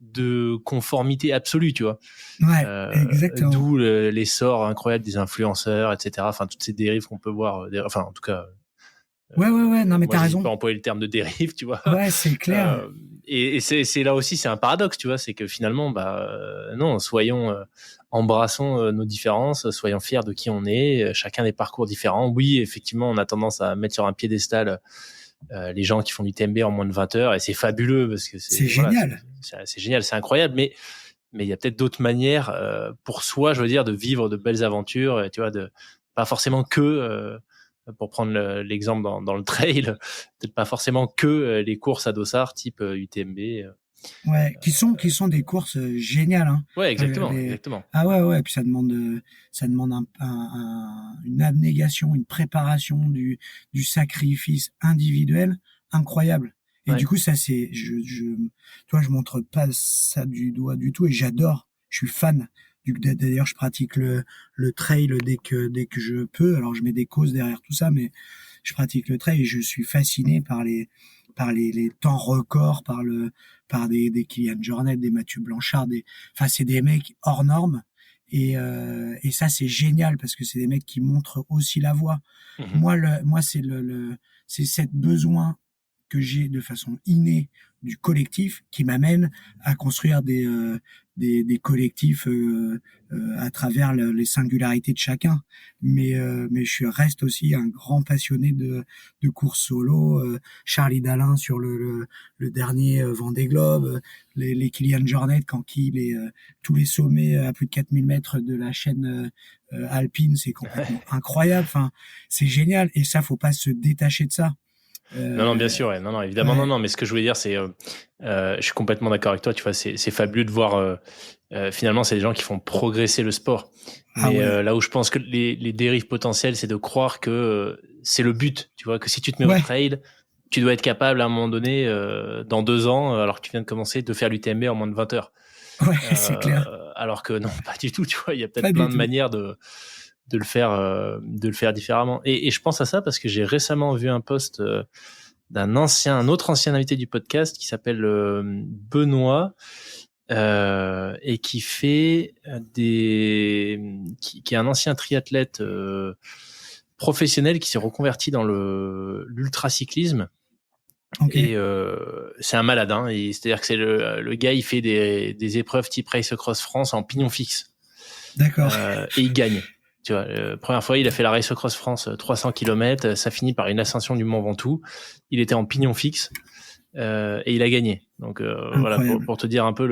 de conformité absolue, tu vois. Ouais, exactement. D'où l'essor incroyable des influenceurs, etc. Enfin, toutes ces dérives qu'on peut voir. Enfin, en tout cas. Ouais. Non, mais moi, t'as raison. Moi, pas employer le terme de dérive, tu vois. Ouais, c'est clair. Et c'est là aussi, c'est un paradoxe, tu vois. C'est que finalement, non, embrassons nos différences, soyons fiers de qui on est, chacun des parcours différents. Oui, effectivement, on a tendance à mettre sur un piédestal les gens qui font du TMB en moins de 20 heures, et c'est fabuleux parce que c'est génial. C'est génial, c'est incroyable, mais il y a peut-être d'autres manières pour soi, je veux dire, de vivre de belles aventures, tu vois, pas forcément que pour prendre l'exemple dans le trail, peut-être pas forcément que les courses à dossard type UTMB. Ouais, qui sont des courses géniales, hein. Ouais, exactement. Ah ouais, puis ça demande une abnégation, une préparation du sacrifice individuel incroyable. Et du coup, ça, c'est, toi, je montre pas ça du doigt du tout et j'adore. Je suis fan. D'ailleurs, je pratique le trail dès que je peux. Alors, je mets des causes derrière tout ça, mais je pratique le trail et je suis fasciné par les temps records, par des Kylian Jornet, des Mathieu Blanchard, enfin, c'est des mecs hors normes. Et ça, c'est génial parce que c'est des mecs qui montrent aussi la voie. Mhm. Moi, c'est cette besoin que j'ai de façon innée du collectif qui m'amène à construire des collectifs à travers les singularités de chacun. Mais reste aussi un grand passionné de course solo. Charlie Dalin sur le dernier Vendée Globe, les Kylian Jornet quand il est tous les sommets à plus de 4000 mètres de la chaîne alpine, c'est complètement incroyable. Enfin, c'est génial et ça, faut pas se détacher de ça. Non, bien Euh, sûr, ouais. Non, évidemment, ouais. non, mais ce que je voulais dire, c'est, je suis complètement d'accord avec toi, tu vois, c'est fabuleux de voir, finalement, c'est des gens qui font progresser le sport. Ah Mais ouais. là où je pense que les dérives potentielles, c'est de croire que c'est le but, tu vois, que si tu te mets au Ouais. trail, tu dois être capable à un moment donné, dans 2 ans, alors que tu viens de commencer, de faire l'UTMB en moins de 20 heures. Ouais, c'est clair. Alors que non, pas du tout, tu vois, il y a peut-être Pas du plein de tout. manières de le faire différemment. Et je pense à ça parce que j'ai récemment vu un post un autre ancien invité du podcast qui s'appelle Benoît et qui fait qui est un ancien triathlète professionnel qui s'est reconverti dans l'ultracyclisme. Ok. Et c'est un malade, hein. C'est-à-dire que c'est le gars, il fait des épreuves type Race Across France en pignon fixe. D'accord. Et il gagne. Tu vois, première fois, il a fait la Race Across France 300 km, ça finit par une ascension du Mont Ventoux. Il était en pignon fixe et il a gagné. Donc voilà, Incroyable. pour te dire un peu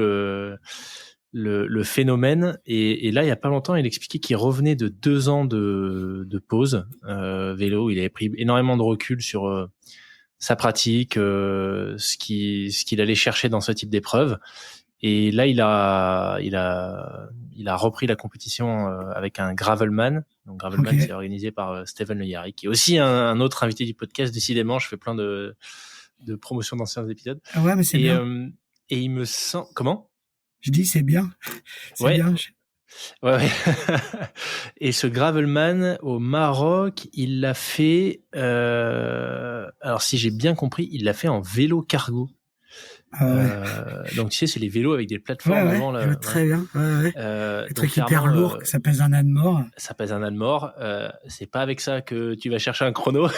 le phénomène. Et là, il y a pas longtemps, il expliquait qu'il revenait de 2 ans de pause vélo. Il avait pris énormément de recul sur sa pratique, ce qu'il allait chercher dans ce type d'épreuve. Et là, il a repris la compétition avec un Gravelman. Donc Ok. Gravelman, c'est organisé par Steven Le Yarrick, qui est aussi un autre invité du podcast. Décidément, je fais plein de promotions d'anciens épisodes. Ah ouais, mais c'est Et bien. et il me sent comment? Je dis c'est bien. C'est Ouais, bien. ouais, ouais. Et ce Gravelman au Maroc, il l'a fait. Alors si j'ai bien compris, il l'a fait en vélo cargo. Ah ouais. Donc tu sais, c'est les vélos avec des Ouais, plateformes ouais. devant Je vois là. Ouais. très bien. Ouais, ouais. Les Donc trucs hyper clairement, lourds, que ça pèse un âne mort. ça pèse un âne mort. C'est pas avec ça que tu vas chercher un chrono.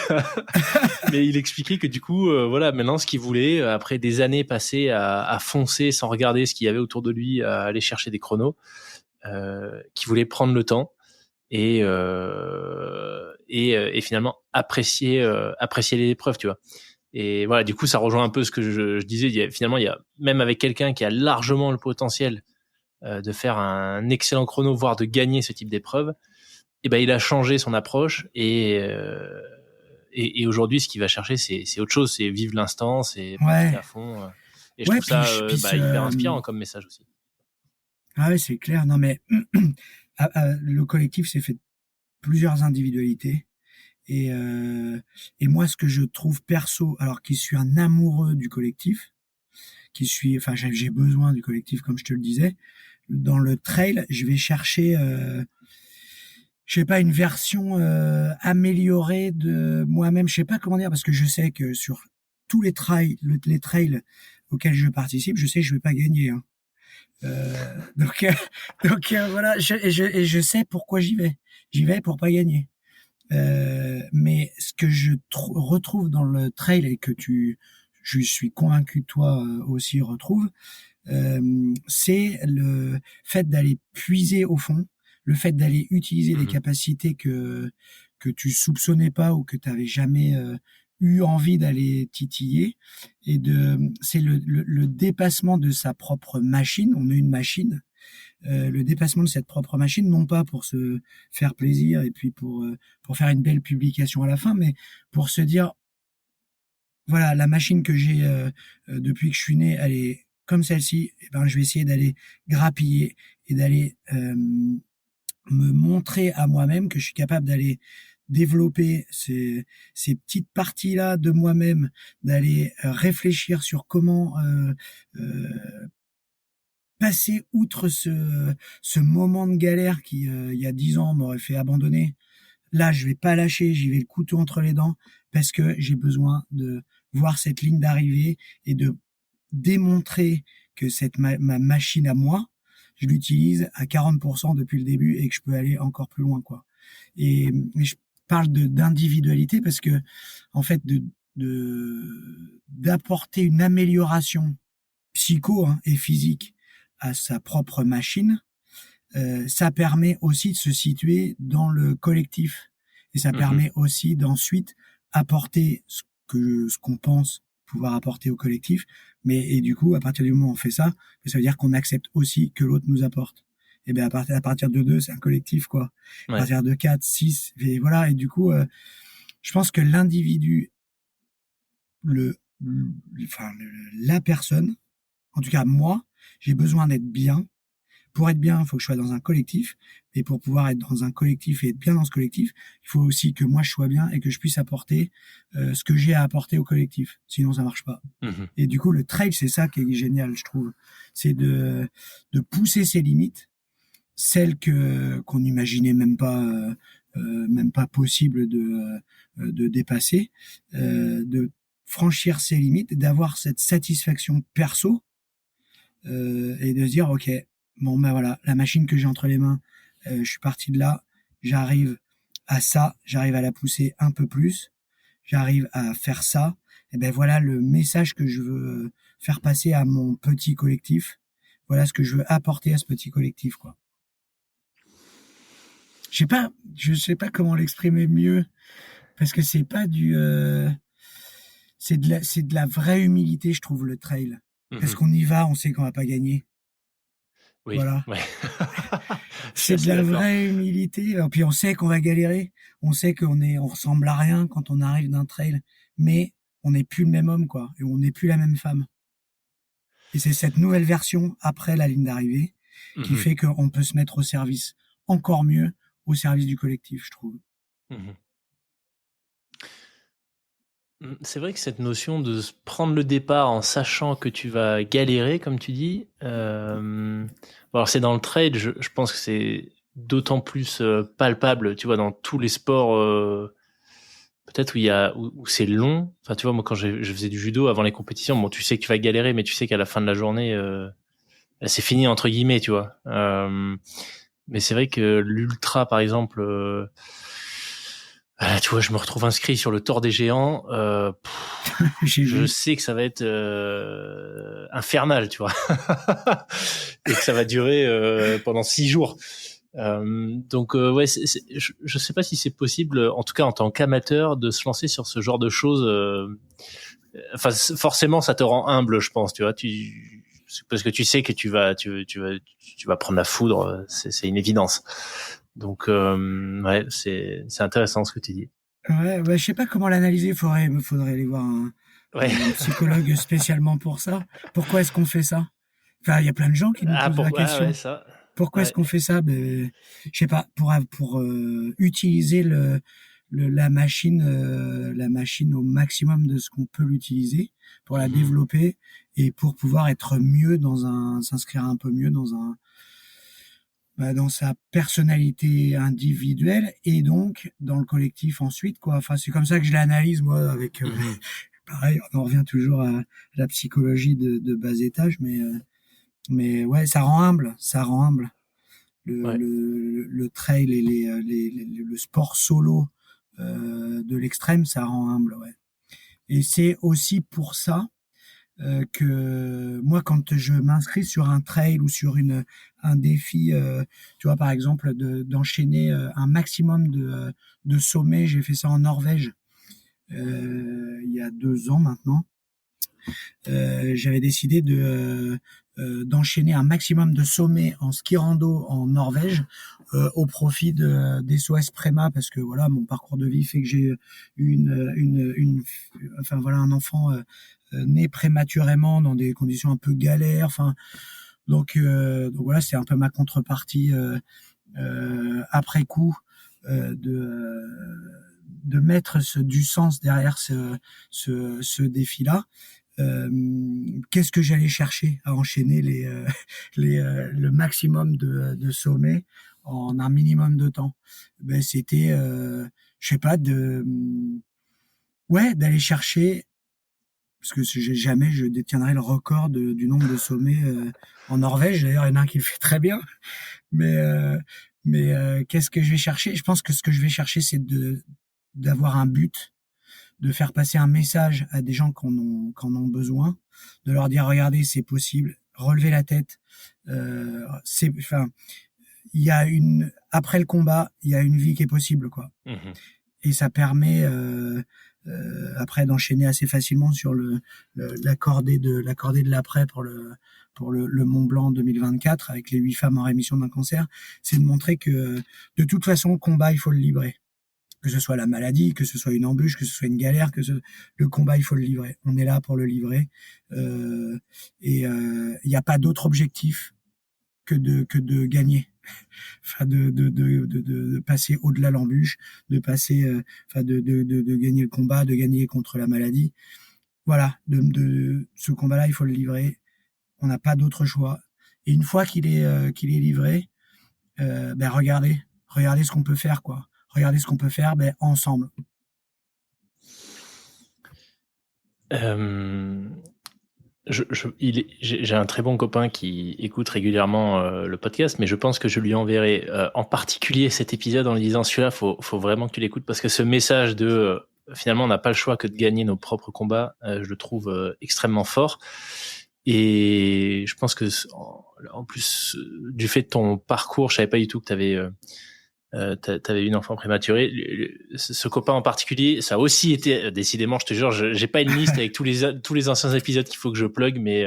Mais il expliquait que du coup, voilà, maintenant ce qu'il voulait, après des années passées à foncer sans regarder ce qu'il y avait autour de lui, à aller chercher des chronos, qu'il voulait prendre le temps et finalement apprécier les épreuves, tu vois. Et voilà, du coup, ça rejoint un peu ce que je disais. Finalement, il y a même avec quelqu'un qui a largement le potentiel de faire un excellent chrono, voire de gagner ce type d'épreuve, et ben il a changé son approche et aujourd'hui, ce qu'il va chercher, c'est autre chose, c'est vivre l'instant, c'est profiter Ouais. à fond. Et je Ouais, trouve ça hyper inspirant comme message aussi. ah ouais, c'est clair. Non, mais le collectif s'est fait de plusieurs individualités. Et moi, ce que je trouve perso, alors qui suis un amoureux du collectif, enfin, j'ai besoin du collectif, comme je te le disais. Dans le trail, je vais chercher, je sais pas, une version améliorée de moi-même. Je sais pas comment dire, parce que je sais que sur tous les trails auxquels je participe, je sais que je vais pas gagner. Hein. Donc, voilà, et je sais pourquoi j'y vais. J'y vais pour pas gagner. Mais ce que je retrouve dans le trail et que je suis convaincu que toi aussi retrouves, c'est le fait d'aller puiser au fond, le fait d'aller utiliser des Mhm. capacités que tu soupçonnais pas ou que tu avais jamais eu envie d'aller titiller, et c'est le dépassement de sa propre machine. On est une machine. Le dépassement de cette propre machine, non pas pour se faire plaisir et puis pour faire une belle publication à la fin, mais pour se dire, voilà, la machine que j'ai depuis que je suis né, elle est comme celle-ci. Et ben, je vais essayer d'aller grappiller et d'aller me montrer à moi-même que je suis capable d'aller développer ces petites parties-là de moi-même, d'aller réfléchir sur comment passer outre ce moment de galère qui, il y a 10 ans, m'aurait fait abandonner. Là, je vais pas lâcher, j'y vais le couteau entre les dents parce que j'ai besoin de voir cette ligne d'arrivée et de démontrer que ma machine à moi, je l'utilise à 40% depuis le début et que je peux aller encore plus loin, quoi. Et je parle d'individualité parce que, en fait, d'apporter une amélioration psycho, hein, et physique à sa propre machine, ça permet aussi de se situer dans le collectif et ça permet aussi d'ensuite apporter ce qu'on pense pouvoir apporter au collectif. Mais et du coup, à partir du moment où on fait ça, ça veut dire qu'on accepte aussi que l'autre nous apporte. Et bien à partir de 2, c'est un collectif, quoi. Ouais. À partir de 4, 6, et voilà. Et du coup, je pense que l'individu, la personne, en tout cas moi, j'ai besoin d'être bien. Pour être bien, il faut que je sois dans un collectif. Et pour pouvoir être dans un collectif et être bien dans ce collectif, il faut aussi que moi je sois bien et que je puisse apporter ce que j'ai à apporter au collectif. Sinon, ça marche pas. Et du coup, le trail, c'est ça qui est génial, je trouve. C'est de pousser ses limites, celles qu'on n'imaginait même pas possible de dépasser, de franchir ses limites, d'avoir cette satisfaction perso et de se dire, ok, bon ben voilà, la machine que j'ai entre les mains, je suis parti de là, j'arrive à ça, j'arrive à la pousser un peu plus, j'arrive à faire ça, et ben voilà le message que je veux faire passer à mon petit collectif, voilà ce que je veux apporter à ce petit collectif, quoi. Je sais pas comment l'exprimer mieux, parce que c'est pas c'est de la vraie humilité, je trouve, le trail. Parce qu'on y va, on sait qu'on va pas gagner. Oui, voilà. Ouais. C'est de la vraie humilité. Et puis on sait qu'on va galérer. On sait on ressemble à rien quand on arrive d'un trail. Mais on n'est plus le même homme, quoi. Et on n'est plus la même femme. Et c'est cette nouvelle version après la ligne d'arrivée qui fait qu'on peut se mettre au service encore mieux, au service du collectif, je trouve. C'est vrai que cette notion de prendre le départ en sachant que tu vas galérer, comme tu dis, alors c'est dans le trade, je pense que c'est d'autant plus palpable, tu vois, dans tous les sports, peut-être où c'est long. Enfin, tu vois, moi quand je faisais du judo avant les compétitions, bon, tu sais que tu vas galérer, mais tu sais qu'à la fin de la journée, c'est fini entre guillemets, tu vois. Mais c'est vrai que l'ultra, par exemple. Tu vois, je me retrouve inscrit sur le Tour des Géants. Je sais que ça va être infernal, tu vois, et que ça va durer pendant 6 jours. Donc ouais, je sais pas si c'est possible, en tout cas en tant qu'amateur, de se lancer sur ce genre de choses. Enfin, forcément, ça te rend humble, je pense, tu vois. Parce que tu sais que tu vas prendre la foudre, c'est une évidence. Donc ouais, c'est intéressant ce que tu dis. Ouais, je sais pas comment l'analyser. Faudrait aller voir un psychologue spécialement pour ça. Pourquoi est-ce qu'on fait ça? Enfin, il y a plein de gens qui nous posent la question. Ouais, ça. Pourquoi est-ce qu'on fait ça? Je sais pas, pour utiliser la machine au maximum de ce qu'on peut l'utiliser, pour la développer et pour pouvoir être mieux s'inscrire un peu mieux dans sa personnalité individuelle et donc dans le collectif ensuite, quoi. Enfin, c'est comme ça que je l'analyse, moi, avec pareil, on en revient toujours à la psychologie de bas étage, mais ouais, ça rend humble. Le trail et le sport solo de l'extrême, ça rend humble, ouais. Et c'est aussi pour ça que moi, quand je m'inscris sur un trail ou sur un défi, tu vois, par exemple, d'enchaîner un maximum de sommets, j'ai fait ça en Norvège il y a 2 ans maintenant. J'avais décidé d'enchaîner un maximum de sommets en ski rando en Norvège au profit d'SOS Préma, parce que voilà, mon parcours de vie fait que j'ai eu enfin voilà, un enfant né prématurément dans des conditions un peu galères, enfin donc voilà, c'est un peu ma contrepartie après coup de mettre du sens derrière ce défi-là. Qu'est-ce que j'allais chercher à enchaîner le maximum de sommets en un minimum de temps? Ben c'était, je sais pas, d'aller chercher, parce que jamais je détiendrai le record du nombre de sommets en Norvège. D'ailleurs, il y en a un qui le fait très bien. Mais qu'est-ce que je vais chercher? Je pense que ce que je vais chercher, c'est d'avoir un but, de faire passer un message à des gens qui en ont besoin, de leur dire regardez, c'est possible, relevez la tête. Enfin, après le combat, il y a une vie qui est possible, quoi. Mmh. Et ça permet après d'enchaîner assez facilement sur la cordée de l'après pour le Mont Blanc 2024 avec les 8 femmes en rémission d'un cancer. C'est de montrer que de toute façon, le combat, il faut le livrer. Que ce soit la maladie, que ce soit une embûche, que ce soit une galère, le combat, il faut le livrer. On est là pour le livrer. Il n'y a pas d'autre objectif que de gagner. Enfin, de passer au-delà l'embûche, de passer, de gagner le combat, de gagner contre la maladie. Voilà, ce combat-là, il faut le livrer. On n'a pas d'autre choix. Et une fois qu'il est livré, regardez ce qu'on peut faire, quoi. Regardez ce qu'on peut faire, ensemble. J'ai un très bon copain qui écoute régulièrement le podcast, mais je pense que je lui enverrai en particulier cet épisode en lui disant celui-là, faut vraiment que tu l'écoutes parce que ce message de finalement on n'a pas le choix que de gagner nos propres combats, je le trouve extrêmement fort. Et je pense que en plus du fait de ton parcours, je savais pas du tout que t'avais une enfant prématurée. Ce copain en particulier, ça a aussi été décidément, je te jure, j'ai pas une liste avec tous les anciens épisodes qu'il faut que je plug, mais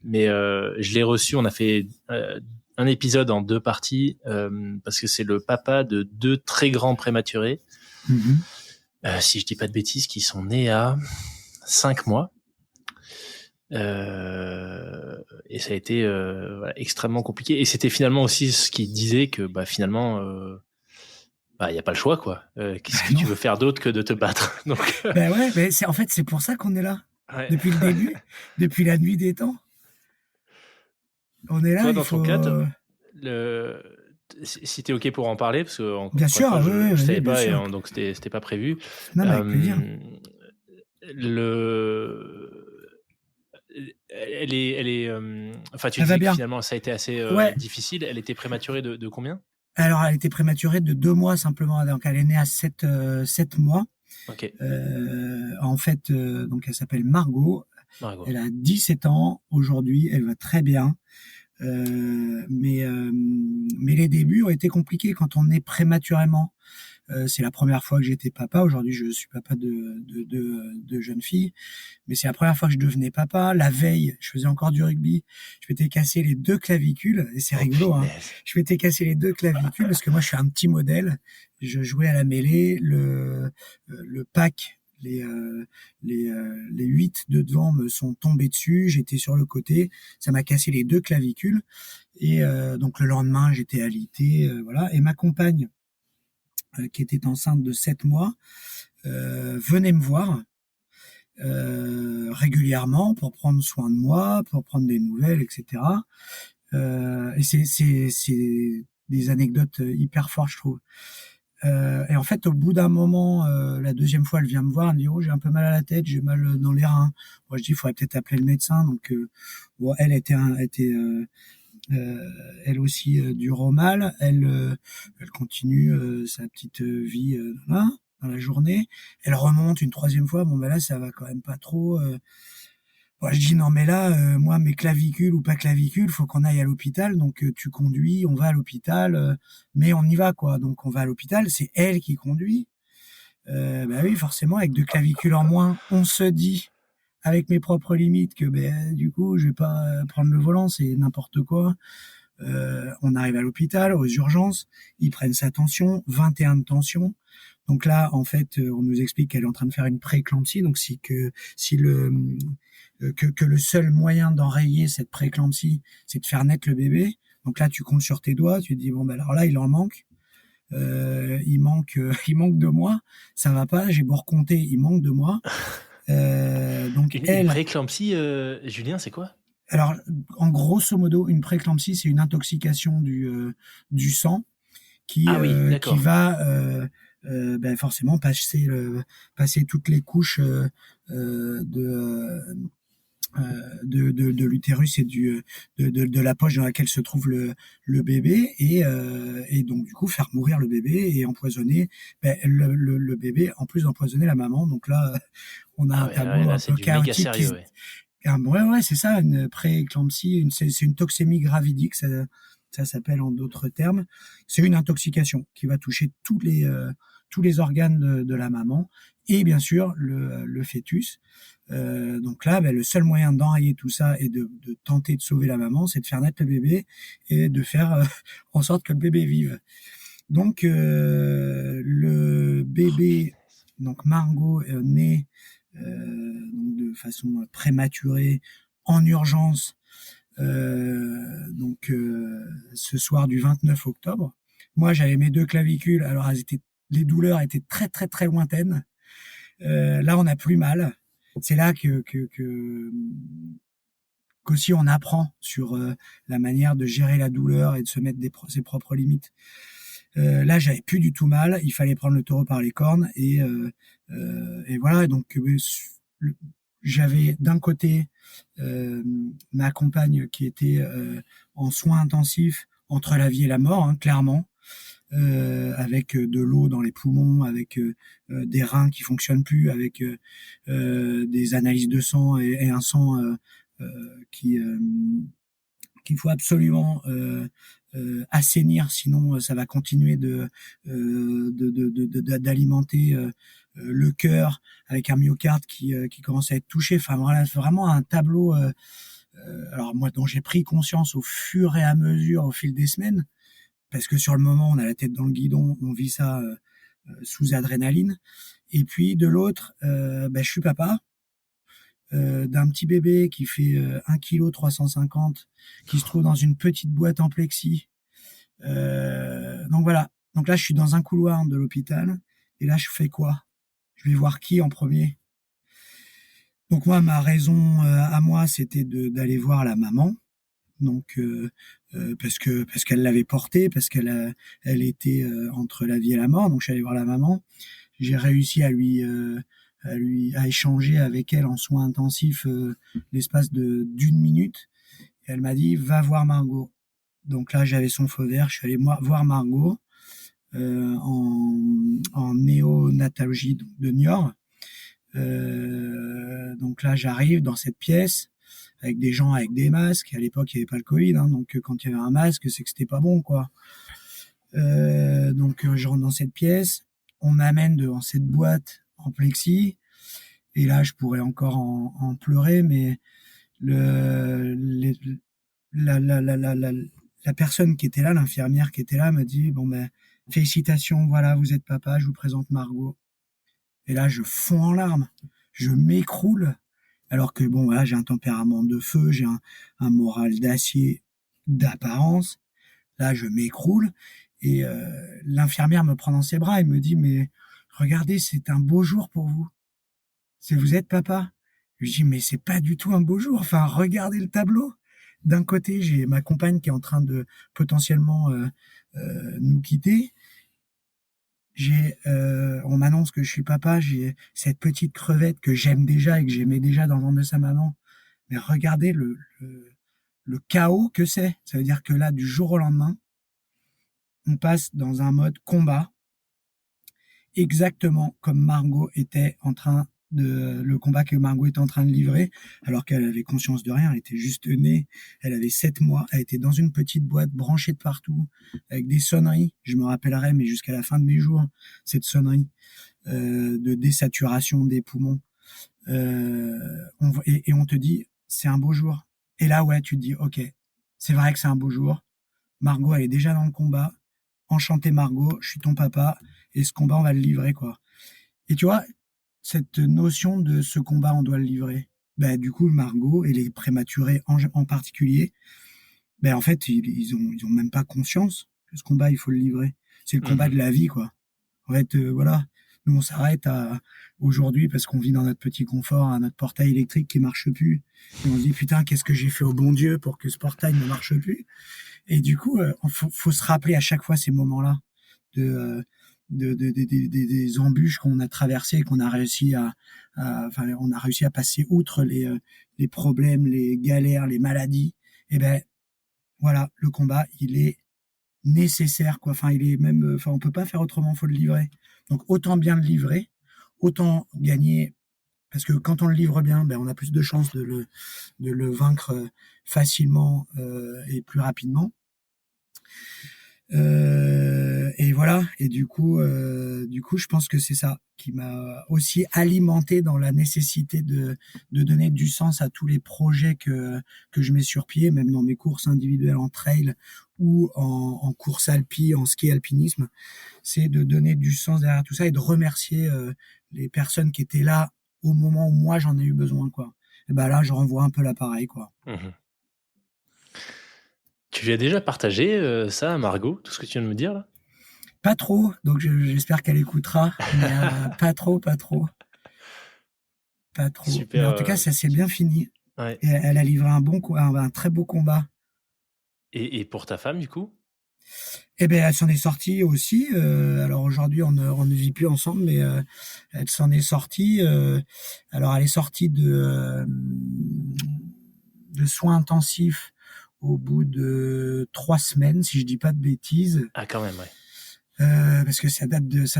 je l'ai reçu. On a fait un épisode en 2 parties parce que c'est le papa de 2 très grands prématurés. Mm-hmm. Si je dis pas de bêtises, qui sont nés à 5 mois. Et ça a été extrêmement compliqué. Et c'était finalement aussi ce qui disait que finalement il y a pas le choix, quoi. Qu'est-ce que tu veux faire d'autre que de te battre? Donc ouais, c'est pour ça qu'on est là. Ouais. Depuis le début, depuis la nuit des temps. On est là. Toi, dans ton cas, si t'es ok pour en parler, parce que bien sûr, fois, je savais pas, et donc c'était pas prévu. Non, mais avec plaisir. Elle est enfin, tu disais que finalement ça a été assez difficile. Elle était prématurée de combien? Alors, elle était prématurée de 2 mois simplement. Donc, elle est née à 7 mois. Ok. En fait, donc elle s'appelle Margot. Elle a 17 ans aujourd'hui. Elle va très bien. Mais les débuts ont été compliqués quand on est prématurément. C'est la première fois que j'étais papa. Aujourd'hui, je suis papa de jeunes filles. Mais c'est la première fois que je devenais papa. La veille, je faisais encore du rugby. Je m'étais cassé les 2 clavicules. Et c'est rigolo, hein. Je m'étais cassé les 2 clavicules parce que moi, je suis un petit modèle. Je jouais à la mêlée. Le pack, les 8 de devant me sont tombés dessus. J'étais sur le côté. Ça m'a cassé les 2 clavicules. Et donc, le lendemain, j'étais alité. Voilà. Et ma compagne, qui était enceinte de 7 mois, venait me voir régulièrement pour prendre soin de moi, pour prendre des nouvelles, etc. Et c'est des anecdotes hyper fortes, je trouve. Et en fait, au bout d'un moment, la deuxième fois, elle vient me voir, elle me dit « Oh, j'ai un peu mal à la tête, j'ai mal dans les reins. » Moi, je dis « Il faudrait peut-être appeler le médecin. » Donc, bon, elle était elle aussi dure au mal. Elle continue sa petite vie dans la journée. Elle remonte une 3e fois. Bon, là, ça va quand même pas trop. Bon, je dis non, mais là, moi, mes clavicules ou pas clavicules, faut qu'on aille à l'hôpital. Donc, tu conduis, on va à l'hôpital, mais on y va, quoi. Donc, on va à l'hôpital. C'est elle qui conduit. Oui, forcément, avec 2 clavicules en moins, on se dit, avec mes propres limites, que du coup, je vais pas prendre le volant, c'est n'importe quoi. On arrive à l'hôpital, aux urgences, ils prennent sa tension, 21 de tension. Donc là, en fait, on nous explique qu'elle est en train de faire une prééclampsie. Donc que le seul moyen d'enrayer cette prééclampsie, c'est de faire naître le bébé. Donc là, tu comptes sur tes doigts, tu te dis bon alors là, il en manque. il manque de moi, ça va pas, j'ai beau recompter, il manque de moi. Donc Une prééclampsie, Julien, c'est quoi? alors en grosso modo, une prééclampsie, c'est une intoxication du sang qui Ah oui, qui d'accord. va forcément passer toutes les couches de l'utérus et de la poche dans laquelle se trouve le bébé et donc du coup faire mourir le bébé et empoisonner le bébé en plus d'empoisonner la maman. Donc là on a Ah un ouais, ouais, tableau là, un c'est peu du méga chaotique sérieux, ouais. ouais, c'est ça, une prééclampsie, c'est une toxémie gravidique, ça s'appelle en d'autres termes. C'est une intoxication qui va toucher tous les organes de la maman et bien sûr le fœtus. Donc là, le seul moyen d'enrayer tout ça et de tenter de sauver la maman, c'est de faire naître le bébé et de faire en sorte que le bébé vive. Donc le bébé, donc Margot, naît donc de façon prématurée, en urgence, ce soir du 29 octobre. Moi, j'avais mes 2 clavicules, alors les douleurs étaient très très très lointaines. Là, on a plus mal. C'est là qu'aussi on apprend sur la manière de gérer la douleur et de se mettre ses propres limites. Là, j'avais plus du tout mal. Il fallait prendre le taureau par les cornes et voilà. Donc, j'avais d'un côté ma compagne qui était en soins intensifs entre la vie et la mort, hein, clairement, avec de l'eau dans les poumons, avec des reins qui fonctionnent plus, avec des analyses de sang et un sang qui qu'il faut absolument assainir, sinon ça va continuer d'alimenter le cœur avec un myocarde qui commence à être touché. Enfin voilà, vraiment un tableau. Alors moi dont j'ai pris conscience au fur et à mesure, au fil des semaines, parce que sur le moment on a la tête dans le guidon, on vit ça sous adrénaline. Et puis de l'autre, je suis papa d'un petit bébé qui fait 1,350 kg, qui se trouve dans une petite boîte en plexi. Donc voilà. Donc là, je suis dans un couloir de l'hôpital. Et là, je fais quoi? Je vais voir qui en premier? Donc moi, ma raison à moi, c'était d'aller voir la maman. Donc parce qu'elle l'avait portée, parce elle était entre la vie et la mort. Donc je suis allé voir la maman. J'ai réussi à échanger avec elle en soins intensifs l'espace d'une minute. Et elle m'a dit va voir Margot. Donc là j'avais son feu vert, je suis allé voir Margot en néonatologie de Niort. Donc là j'arrive dans cette pièce avec des gens avec des masques. À l'époque il n'y avait pas le Covid, hein, donc quand il y avait un masque c'est que c'était pas bon quoi. Donc je rentre dans cette pièce, on m'amène devant cette boîte en plexi et là je pourrais encore en pleurer, mais le les, la personne qui était là, l'infirmière qui était là, me dit bon ben félicitations, voilà vous êtes papa, je vous présente Margot. Et là je fonds en larmes, je m'écroule alors que bon voilà j'ai un tempérament de feu, j'ai un moral d'acier d'apparence. Là je m'écroule et l'infirmière me prend dans ses bras et me dit mais regardez c'est un beau jour pour vous. Vous êtes papa. Je dis mais c'est pas du tout un beau jour. Enfin regardez le tableau. D'un côté j'ai ma compagne qui est en train de potentiellement nous quitter. On m'annonce que je suis papa. J'ai cette petite crevette que j'aime déjà et que j'aimais déjà dans le ventre de sa maman. Mais regardez le chaos que c'est. Ça veut dire que là du jour au lendemain on passe dans un mode combat, exactement comme Margot était en train le combat que Margot était en train de livrer, alors qu'elle avait conscience de rien, elle était juste née, elle avait 7 mois, elle était dans une petite boîte branchée de partout, avec des sonneries, je me rappellerai, mais jusqu'à la fin de mes jours, cette sonnerie de désaturation des poumons. Et on te dit, c'est un beau jour. Et là, ouais, tu te dis, ok, c'est vrai que c'est un beau jour. Margot, elle est déjà dans le combat. Enchanté Margot, je suis ton papa et ce combat on va le livrer quoi. Et tu vois cette notion de ce combat on doit le livrer. Du coup Margot et les prématurés en particulier, en fait ils ont même pas conscience que ce combat il faut le livrer. c'est le combat de la vie, quoi. En fait, voilà. Nous, on s'arrête à aujourd'hui parce qu'on vit dans notre petit confort, à notre portail électrique qui marche plus. Et on se dit, putain, qu'est-ce que j'ai fait au bon Dieu pour que ce portail ne marche plus? Et du coup, faut se rappeler à chaque fois ces moments-là de, des embûches qu'on a traversées et qu'on a réussi enfin, on a réussi à passer outre les problèmes, les galères, les maladies. Et ben, voilà, le combat, il est nécessaire, quoi. Enfin, il est même, enfin, on peut pas faire autrement, faut le livrer. Donc, autant bien le livrer, autant gagner, parce que quand on le livre bien, ben, on a plus de chances de le vaincre facilement et plus rapidement. Et voilà. Et du coup, je pense que c'est ça qui m'a aussi alimenté dans la nécessité de donner du sens à tous les projets que je mets sur pied, même dans mes courses individuelles en trail ou en course alpi, en ski alpinisme. C'est de donner du sens derrière tout ça et de remercier les personnes qui étaient là au moment où moi j'en ai eu besoin, quoi. Et ben là, je renvoie un peu l'appareil, quoi. Mmh. Tu lui as déjà partagé ça à Margot, tout ce que tu viens de me dire là? Pas trop, donc j'espère qu'elle écoutera, mais pas trop. Pas trop. Mais en tout cas, Super. ça s'est bien fini. Ouais. Et elle a livré un très beau combat. Et pour ta femme, du coup? Eh ben, elle s'en est sortie aussi. Alors aujourd'hui, on ne vit plus ensemble, mais elle s'en est sortie. Alors, elle est sortie de soins intensifs au bout de 3 semaines, si je dis pas de bêtises. Ah, quand même, ouais. Parce que ça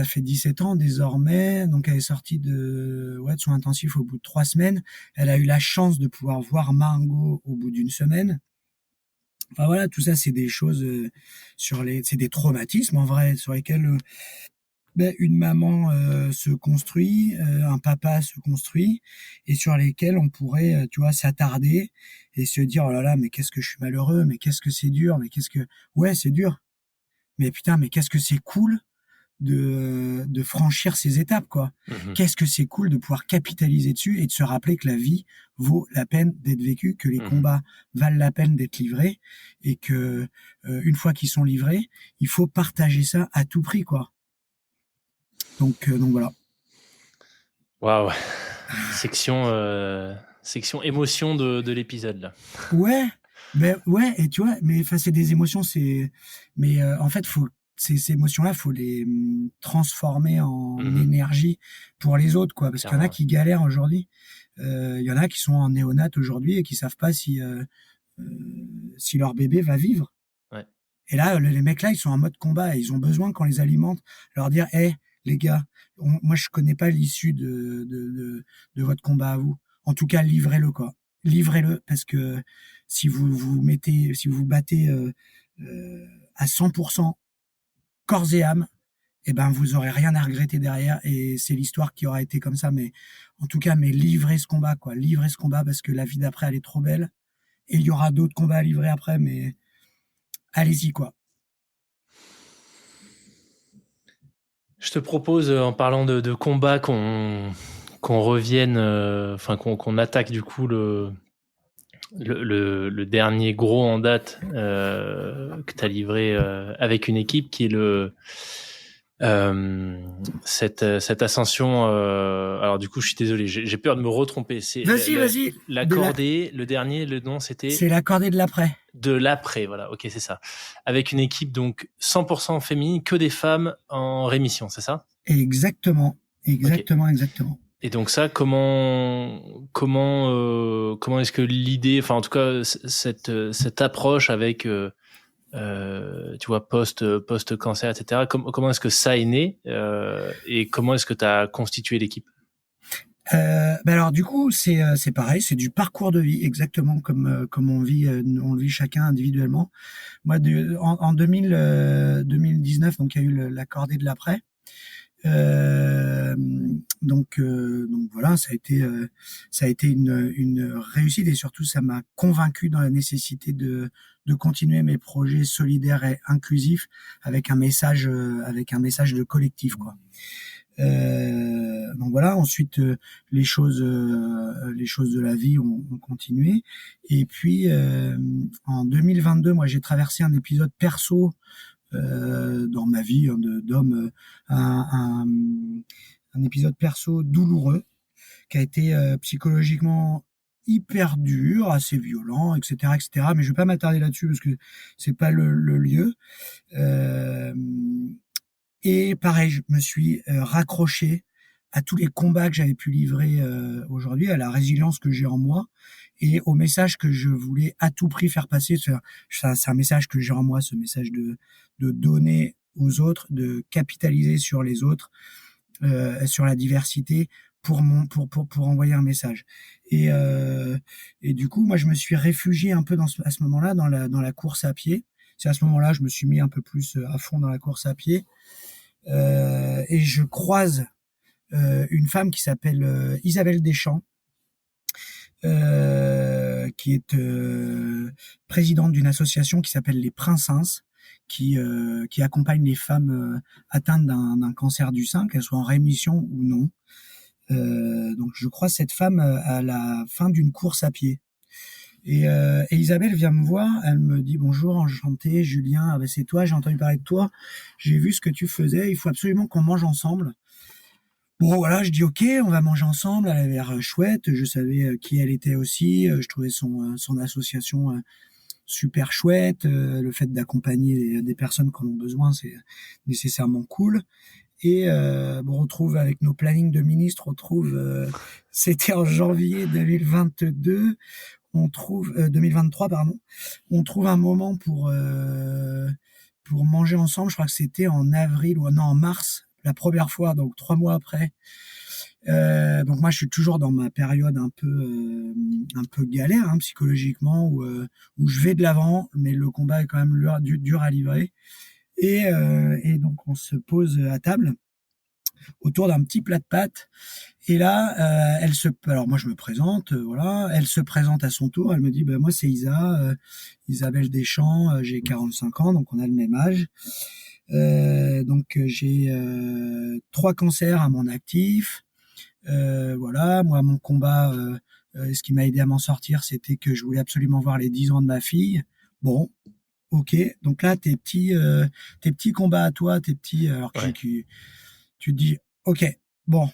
fait 17 ans désormais, donc elle est sortie de soins intensifs au bout de 3 semaines. Elle a eu la chance de pouvoir voir Margot au bout d'une semaine. Enfin voilà, tout ça c'est des choses c'est des traumatismes en vrai sur lesquels une maman se construit, un papa se construit et sur lesquels on pourrait tu vois s'attarder et se dire oh là là mais qu'est-ce que je suis malheureux, mais qu'est-ce que c'est dur, mais qu'est-ce que ouais c'est dur. Mais putain, mais qu'est-ce que c'est cool de franchir ces étapes, quoi. Mmh. Qu'est-ce que c'est cool de pouvoir capitaliser dessus et de se rappeler que la vie vaut la peine d'être vécue, que les combats valent la peine d'être livrés et que une fois qu'ils sont livrés, il faut partager ça à tout prix, quoi. Donc voilà. Waouh! Section émotion de l'épisode là. Ouais, mais ouais, et tu vois, mais enfin c'est des émotions, mais en fait faut ces émotions-là, faut les transformer en énergie pour les autres, quoi, parce qu'il y en a Clairement, qui galèrent aujourd'hui. Il y en a qui sont en néonate aujourd'hui et qui savent pas si leur bébé va vivre. ouais. Et là, les mecs là, ils sont en mode combat et ils ont besoin qu'on les alimente, leur dire, hé, les gars, moi je connais pas l'issue de votre combat à vous. En tout cas, livrez-le, quoi. Livrez-le parce que si si vous battez à 100% corps et âme, eh ben vous aurez rien à regretter derrière et c'est l'histoire qui aura été comme ça. Mais en tout cas, mais livrez ce combat, quoi. Livrez ce combat parce que la vie d'après elle est trop belle et il y aura d'autres combats à livrer après, mais allez-y, quoi. Je te propose, en parlant de combat, qu'on revienne, enfin qu'on attaque du coup le dernier gros en date que tu as livré avec une équipe, qui est cette ascension. Alors du coup, je suis désolé, j'ai peur de me retromper. C'est Vas-y. la cordée, le dernier, le nom c'était C'est la cordée de l'après. de l'après, voilà, ok, c'est ça. Avec une équipe donc 100% féminine, que des femmes en rémission, c'est ça? Exactement. Ok. Exactement. Et donc ça, comment est-ce que l'idée, enfin en tout cas cette approche avec tu vois post cancer, etc. Comment est-ce que ça est né et comment est-ce que tu as constitué l'équipe? Alors du coup c'est pareil, c'est du parcours de vie exactement comme on le vit chacun individuellement. Moi en 2019 donc il y a eu la cordée de l'après. Donc voilà, ça a été une réussite et surtout ça m'a convaincu dans la nécessité de continuer mes projets solidaires et inclusifs avec un message de collectif, quoi. Donc voilà, ensuite les choses de la vie ont continué et puis en 2022 moi j'ai traversé un épisode perso dans ma vie d'homme, un épisode perso douloureux qui a été psychologiquement hyper dur, assez violent, etc., etc. Mais je vais pas m'attarder là-dessus parce que c'est pas le lieu. Euh, et pareil, je me suis raccroché à tous les combats que j'avais pu livrer aujourd'hui, à la résilience que j'ai en moi et au message que je voulais à tout prix faire passer. C'est un message que j'ai en moi, ce message de donner aux autres, de capitaliser sur les autres, sur la diversité pour envoyer un message. Et du coup, moi, je me suis réfugié un peu à ce moment-là dans la course à pied. C'est à ce moment-là, je me suis mis un peu plus à fond dans la course à pied. Et je croise une femme qui s'appelle Isabelle Deschamps, qui est présidente d'une association qui s'appelle les Princesses, qui accompagne les femmes atteintes d'un cancer du sein, qu'elles soient en rémission ou non. Donc je croise cette femme à la fin d'une course à pied. Et Isabelle vient me voir, elle me dit bonjour, enchanté, Julien, ah ben c'est toi, j'ai entendu parler de toi, j'ai vu ce que tu faisais, il faut absolument qu'on mange ensemble. Bon voilà, je dis ok, on va manger ensemble, elle avait l'air chouette, je savais qui elle était aussi, je trouvais son association super chouette, le fait d'accompagner des personnes qui en ont besoin, c'est nécessairement cool. Et bon, on retrouve avec nos plannings de ministres, on trouve, c'était en janvier 2022, on trouve 2023 pardon, on trouve un moment pour manger ensemble. Je crois que c'était en avril ou non en mars, la première fois, donc 3 mois après. Donc moi je suis toujours dans ma période un peu galère hein, psychologiquement où je vais de l'avant, mais le combat est quand même dur à livrer. Et donc on se pose à table autour d'un petit plat de pâtes. Et là, alors moi je me présente, voilà, elle se présente à son tour. Elle me dit, ben moi c'est Isabelle Deschamps, j'ai 45 ans, donc on a le même âge. Donc j'ai 3 cancers à mon actif. Voilà, moi mon combat, ce qui m'a aidé à m'en sortir, c'était que je voulais absolument voir les 10 ans de ma fille. Bon, ok. Donc là, tes petits combats à toi, alors Ouais. tu te dis, ok, bon,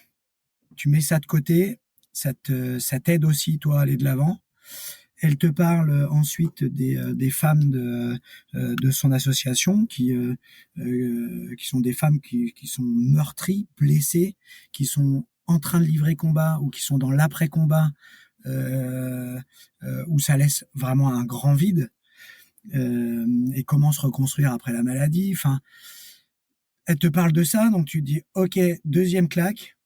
tu mets ça de côté, ça t'aide aussi toi à aller de l'avant. Elle te parle ensuite des femmes de son association qui sont des femmes qui sont meurtries, blessées, qui sont en train de livrer combat ou qui sont dans l'après-combat où ça laisse vraiment un grand vide et comment se reconstruire après la maladie. Enfin, elle te parle de ça, donc tu te dis ok, deuxième claque.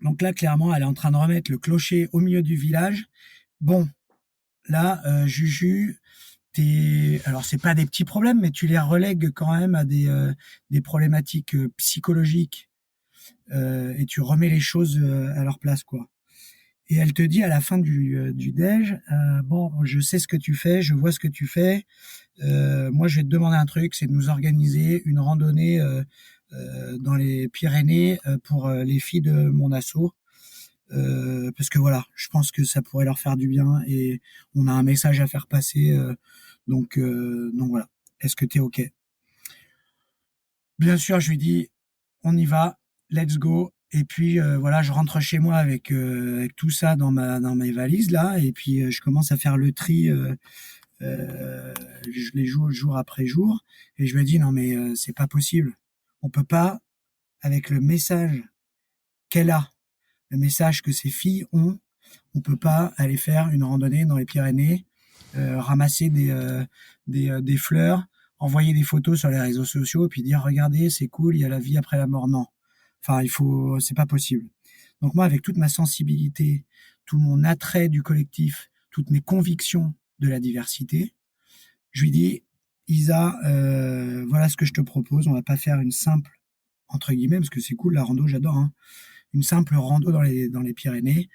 Donc là, clairement, elle est en train de remettre le clocher au milieu du village. Bon, là, Juju, alors c'est pas des petits problèmes, mais tu les relègues quand même à des problématiques psychologiques et tu remets les choses à leur place, quoi. Et elle te dit à la fin du déj, bon, je sais ce que tu fais, je vois ce que tu fais. Moi, je vais te demander un truc, c'est de nous organiser une randonnée dans les Pyrénées pour les filles de mon asso. Parce que voilà, je pense que ça pourrait leur faire du bien et on a un message à faire passer. Donc voilà. Est-ce que t'es ok? Bien sûr, je lui dis, on y va, let's go. Et puis voilà, je rentre chez moi avec tout ça dans mes valises là, et puis je commence à faire le tri. Je les joue jour après jour, et je me dis non mais c'est pas possible. On peut pas, avec le message qu'elle a, le message que ces filles ont, on peut pas aller faire une randonnée dans les Pyrénées, ramasser des fleurs, envoyer des photos sur les réseaux sociaux et puis dire regardez c'est cool, il y a la vie après la mort. Non, enfin c'est pas possible. Donc moi avec toute ma sensibilité, tout mon attrait du collectif, toutes mes convictions de la diversité, je lui dis Isa, voilà ce que je te propose, on va pas faire une simple entre guillemets parce que c'est cool la rando, j'adore hein, une simple rando dans les Pyrénées.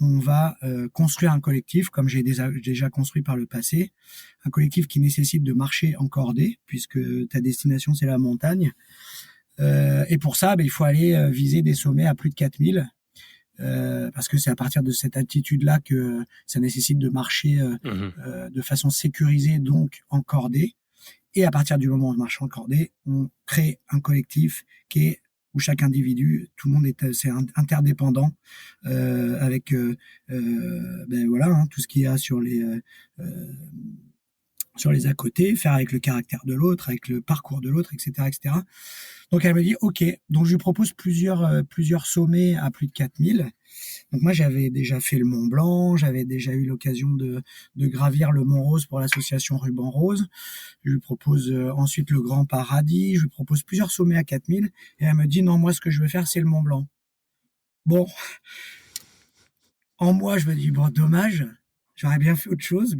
On va construire un collectif, comme j'ai déjà construit par le passé, un collectif qui nécessite de marcher en cordée, puisque ta destination, c'est la montagne. Et pour ça, il faut aller viser des sommets à plus de 4000, parce que c'est à partir de cette altitude-là que ça nécessite de marcher de façon sécurisée, donc en cordée. Et à partir du moment où on marche en cordée, on crée un collectif où chaque individu, tout le monde c'est interdépendant, avec voilà, hein, tout ce qu'il y a sur les à côté, faire avec le caractère de l'autre, avec le parcours de l'autre, etc., etc. Donc elle me dit OK. Donc je lui propose plusieurs sommets à plus de 4000. Donc moi j'avais déjà fait le Mont Blanc, j'avais déjà eu l'occasion de gravir le Mont Rose pour l'association Ruban Rose. Je lui propose ensuite le Grand Paradis, je lui propose plusieurs sommets à 4000 et elle me dit non, moi ce que je veux faire c'est le Mont Blanc. Bon, en moi je me dis bon, dommage, j'aurais bien fait autre chose,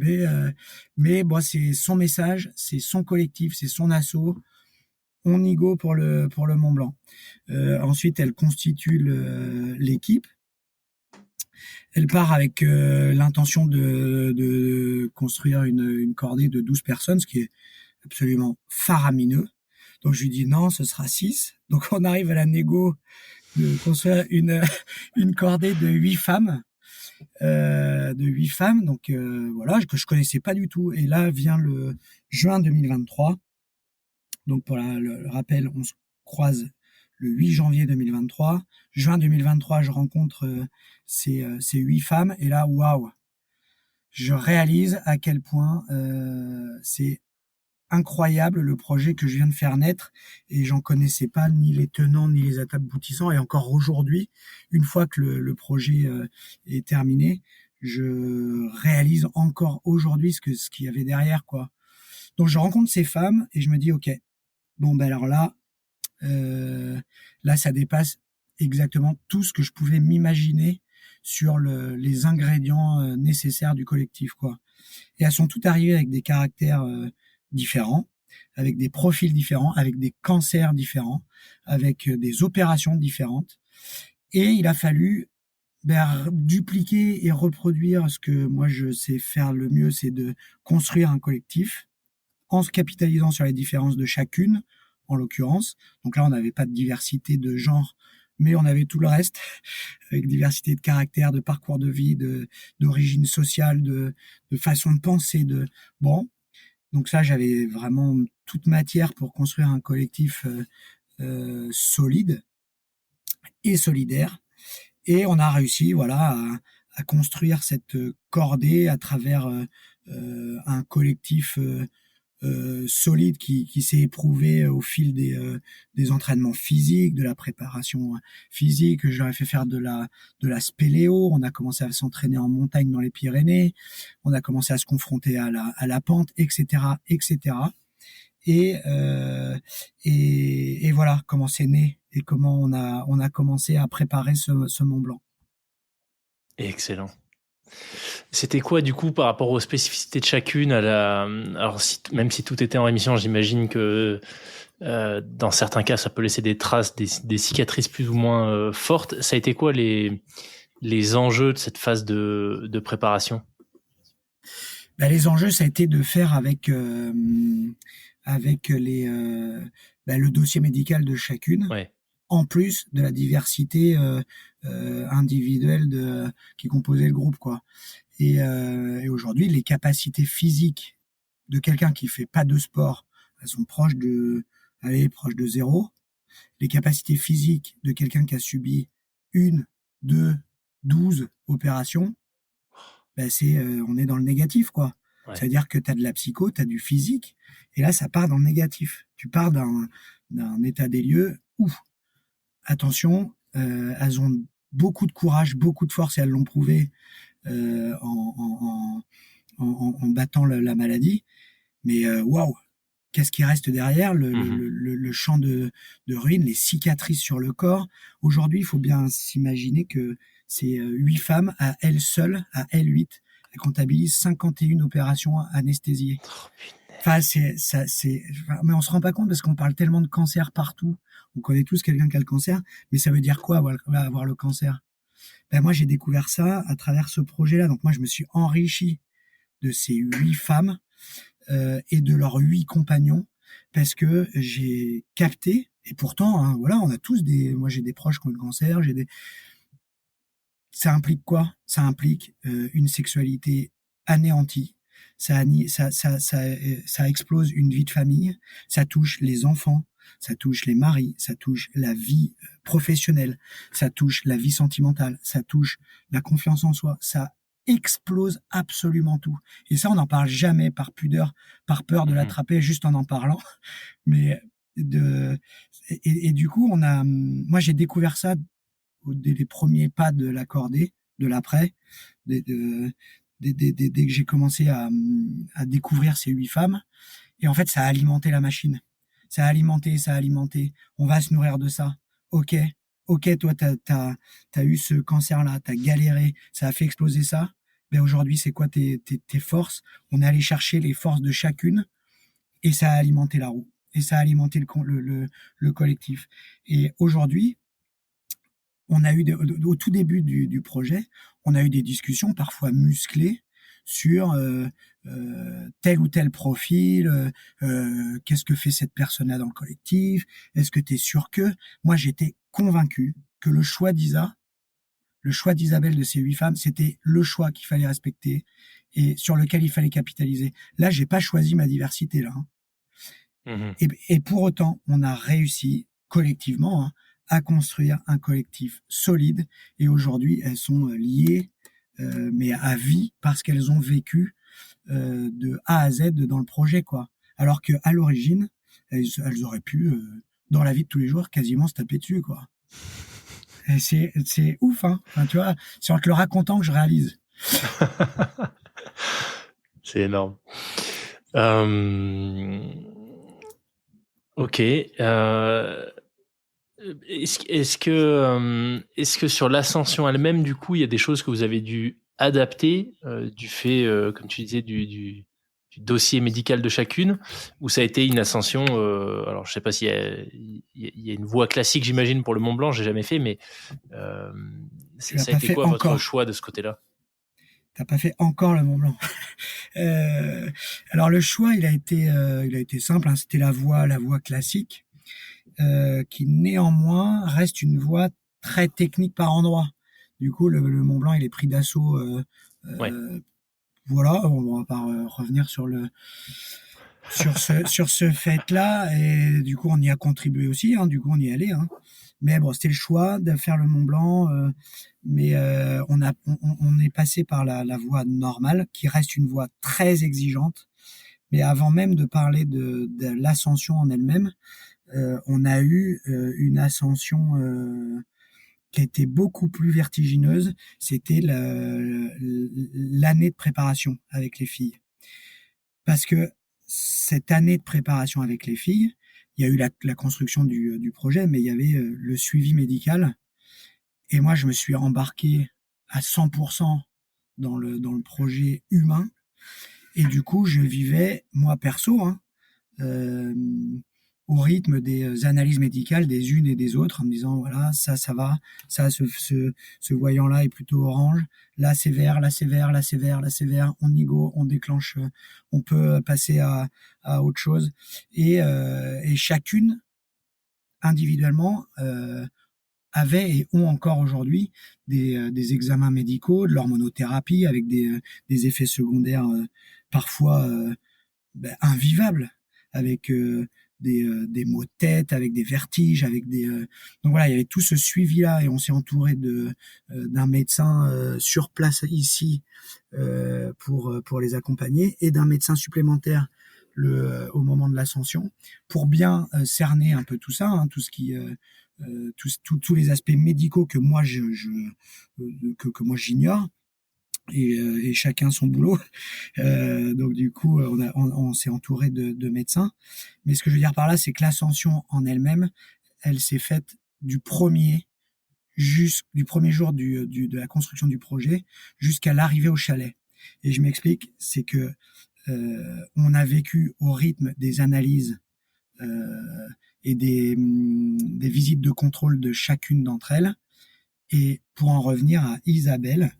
mais bon, c'est son message, c'est son collectif, c'est son asso. On y go pour le Mont Blanc. Ensuite, elle constitue l'équipe. Elle part avec l'intention de construire une cordée de 12 personnes, ce qui est absolument faramineux. Donc je lui dis non, ce sera 6. Donc on arrive à la négo de construire une cordée de 8 femmes. Donc voilà, que je connaissais pas du tout. Et là vient le juin 2023. Donc pour le rappel, on se croise le 8 janvier 2023. Juin 2023, je rencontre ces 8 femmes. Et là, waouh, je réalise à quel point c'est incroyable le projet que je viens de faire naître. Et j'en connaissais pas ni les tenants ni les aboutissants. Et encore aujourd'hui, une fois que le projet est terminé, je réalise encore aujourd'hui ce qu'il y avait derrière, quoi. Donc je rencontre ces femmes et je me dis ok, bon ben alors là ça dépasse exactement tout ce que je pouvais m'imaginer sur les ingrédients nécessaires du collectif, quoi. Et elles sont toutes arrivées avec des caractères différents, avec des profils différents, avec des cancers différents, avec des opérations différentes. Et il a fallu dupliquer et reproduire ce que moi je sais faire le mieux, c'est de construire un collectif en se capitalisant sur les différences de chacune, en l'occurrence. Donc là, on n'avait pas de diversité de genre, mais on avait tout le reste, avec diversité de caractère, de parcours de vie, d'origine sociale, de façon de penser, bon. Donc ça, j'avais vraiment toute matière pour construire un collectif solide et solidaire. Et on a réussi, voilà, à construire cette cordée à travers un collectif solide qui s'est éprouvé au fil des entraînements physiques, de la préparation physique. J'aurais fait faire de la spéléo. On a commencé à s'entraîner en montagne dans les Pyrénées. On a commencé à se confronter à la pente, etc., etc. Et voilà comment c'est né et comment on a commencé à préparer ce Mont Blanc. Excellent. C'était quoi du coup par rapport aux spécificités de chacune alors même si tout était en rémission, j'imagine que dans certains cas ça peut laisser des traces, des cicatrices plus ou moins fortes. Ça a été quoi les enjeux de cette phase de préparation? Les enjeux, ça a été de faire avec le dossier médical de chacune. Ouais. En plus de la diversité individuelle qui composait le groupe, quoi. Et aujourd'hui, les capacités physiques de quelqu'un qui fait pas de sport, elles sont proches de 0. Les capacités physiques de quelqu'un qui a subi 1, 2, 12 opérations, on est dans le négatif, quoi. Ouais. C'est-à-dire que tu as de la psycho, tu as du physique, et là, ça part dans le négatif. Tu pars d'un état des lieux où, attention, elles ont beaucoup de courage, beaucoup de force, et elles l'ont prouvé en battant la maladie. Mais waouh, qu'est-ce qui reste derrière le champ de ruines, les cicatrices sur le corps. Aujourd'hui, il faut bien s'imaginer que ces 8 femmes, à elles seules, à elles 8, elles comptabilisent 51 opérations anesthésiées. Enfin, mais on se rend pas compte parce qu'on parle tellement de cancer partout. On connaît tous quelqu'un qui a le cancer, mais ça veut dire quoi avoir le cancer? Moi, j'ai découvert ça à travers ce projet-là. Donc moi, je me suis enrichi de ces 8 femmes et de leurs 8 compagnons parce que j'ai capté. Et pourtant, hein, voilà, on a tous moi, j'ai des proches qui ont le cancer. Ça implique quoi? Ça implique une sexualité anéantie. ça explose une vie de famille, ça touche les enfants, ça touche les maris, ça touche la vie professionnelle, ça touche la vie sentimentale, ça touche la confiance en soi, ça explose absolument tout. Et ça, on n'en parle jamais par pudeur, par peur de l'attraper juste en parlant. Mais et du coup, moi j'ai découvert ça dès les premiers pas de l'accordé, de l'après, dès que j'ai commencé à découvrir ces 8 femmes. Et en fait, ça a alimenté la machine. Ça a alimenté. On va se nourrir de ça. Ok, toi, t'as eu ce cancer-là, t'as galéré, ça a fait exploser ça. Ben aujourd'hui, c'est quoi tes forces? On est allé chercher les forces de chacune et ça a alimenté la roue. Et ça a alimenté le collectif. Et aujourd'hui, on a eu au tout début du projet, on a eu des discussions parfois musclées sur tel ou tel profil, qu'est-ce que fait cette personne-là dans le collectif, est-ce que tu es sûr que... Moi, j'étais convaincu que le choix d'Isabelle de ces 8 femmes, c'était le choix qu'il fallait respecter et sur lequel il fallait capitaliser. Là, j'ai pas choisi ma diversité, là. Et pour autant, on a réussi collectivement à construire un collectif solide. Et aujourd'hui, elles sont liées, mais à vie, parce qu'elles ont vécu de A à Z dans le projet, quoi. Alors que à l'origine, elles auraient pu, dans la vie de tous les jours, quasiment se taper dessus, quoi. Et c'est ouf, hein. Enfin, tu vois, c'est en te le racontant que je réalise. C'est énorme. Ok. Est-ce que sur l'ascension elle-même, du coup, il y a des choses que vous avez dû adapter du fait, comme tu disais, du dossier médical de chacune, ou ça a été une ascension alors, je sais pas s'il y a une voie classique, j'imagine, pour le Mont Blanc, j'ai jamais fait, mais ça a été quoi votre choix de ce côté-là? T'as pas fait encore le Mont Blanc. Alors le choix, il a été simple, hein, c'était la voie classique, qui néanmoins reste une voie très technique par endroit. Du coup, le Mont Blanc, il est pris d'assaut. Ouais. Voilà, on va pas revenir sur ce fait-là, et du coup, on y a contribué aussi. Du coup, on y est allé. Mais bon, c'était le choix de faire le Mont Blanc. Mais on est passé par la voie normale, qui reste une voie très exigeante. Mais avant même de parler de l'ascension en elle-même, on a eu une ascension qui était beaucoup plus vertigineuse. C'était l'année de préparation avec les filles. Parce que cette année de préparation avec les filles, il y a eu la construction du projet, mais il y avait le suivi médical. Et moi, je me suis embarqué à 100% dans le projet humain. Et du coup, je vivais, moi perso, au rythme des analyses médicales des unes et des autres, en me disant, voilà, ça va, ça, ce voyant-là est plutôt orange, là c'est vert, là c'est vert, là c'est vert, là c'est vert, on y go, on déclenche, on peut passer à autre chose. Et chacune, individuellement, avaient et ont encore aujourd'hui des examens médicaux, de l'hormonothérapie avec des effets secondaires parfois invivables, avec des maux de tête, avec des vertiges, avec donc voilà, il y avait tout ce suivi là, et on s'est entouré d'un médecin sur place ici pour les accompagner, et d'un médecin supplémentaire au moment de l'ascension, pour bien cerner un peu tout ça, tout ce qui tous les aspects médicaux que moi que moi j'ignore, et chacun son boulot. Donc du coup, on s'est entouré de médecins. Mais ce que je veux dire par là, c'est que l'ascension en elle-même, elle s'est faite du premier jour de la construction du projet jusqu'à l'arrivée au chalet. Et je m'explique, c'est que on a vécu au rythme des analyses et des visites de contrôle de chacune d'entre elles. Et pour en revenir à Isabelle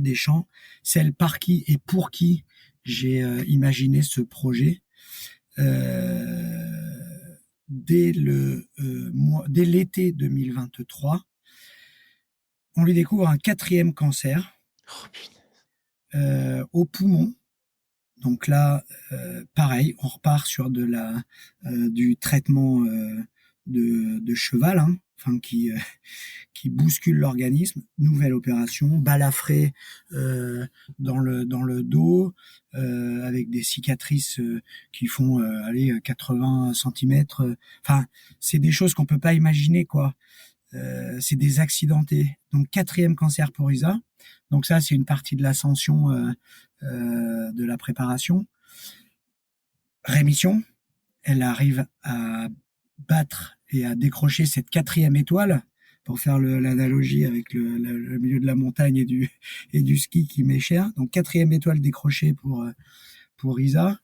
Deschamps, celle par qui et pour qui j'ai imaginé ce projet, dès l'été 2023, on lui découvre un 4e cancer. Oh, putain. au poumon. Donc là, pareil, on repart sur du traitement de cheval, hein, enfin qui bouscule l'organisme. Nouvelle opération, balafré dans le dos, avec des cicatrices qui font 80 centimètres. Enfin, c'est des choses qu'on peut pas imaginer, quoi. C'est des accidentés. Donc 4e cancer pour Isa. Donc ça, c'est une partie de l'ascension de la préparation. Rémission, elle arrive à battre et à décrocher cette 4e étoile, pour faire l'analogie avec le milieu de la montagne et du ski qui m'est cher. Donc 4e étoile décrochée pour Isa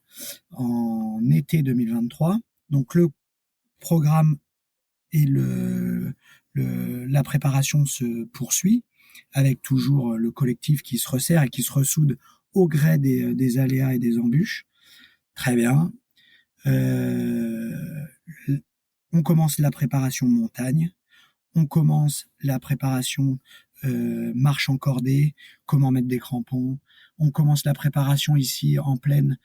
en été 2023. Donc le programme et la préparation se poursuit, avec toujours le collectif qui se resserre et qui se ressoude au gré des aléas et des embûches. Très bien. On commence la préparation montagne. On commence la préparation marche en cordée, comment mettre des crampons. On commence la préparation ici en pleine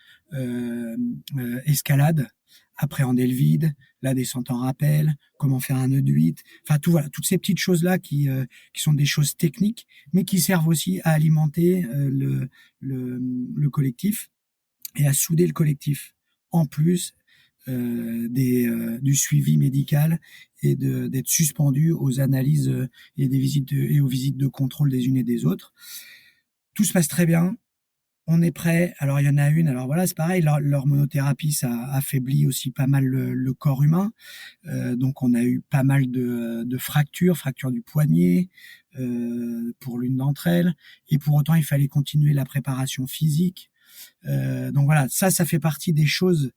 escalade, appréhender le vide, la descente en rappel, comment faire un nœud de 8. Enfin, voilà, toutes ces petites choses-là qui sont des choses techniques, mais qui servent aussi à alimenter le collectif et à souder le collectif. En plus du suivi médical et d'être suspendu aux analyses et et aux visites de contrôle des unes et des autres. Tout se passe très bien. On est prêt. Alors il y en a une. Alors voilà, c'est pareil. L'hormonothérapie, ça affaiblit aussi pas mal le corps humain. Donc on a eu pas mal de fractures du poignet pour l'une d'entre elles. Et pour autant, il fallait continuer la préparation physique. Donc voilà, ça fait partie des choses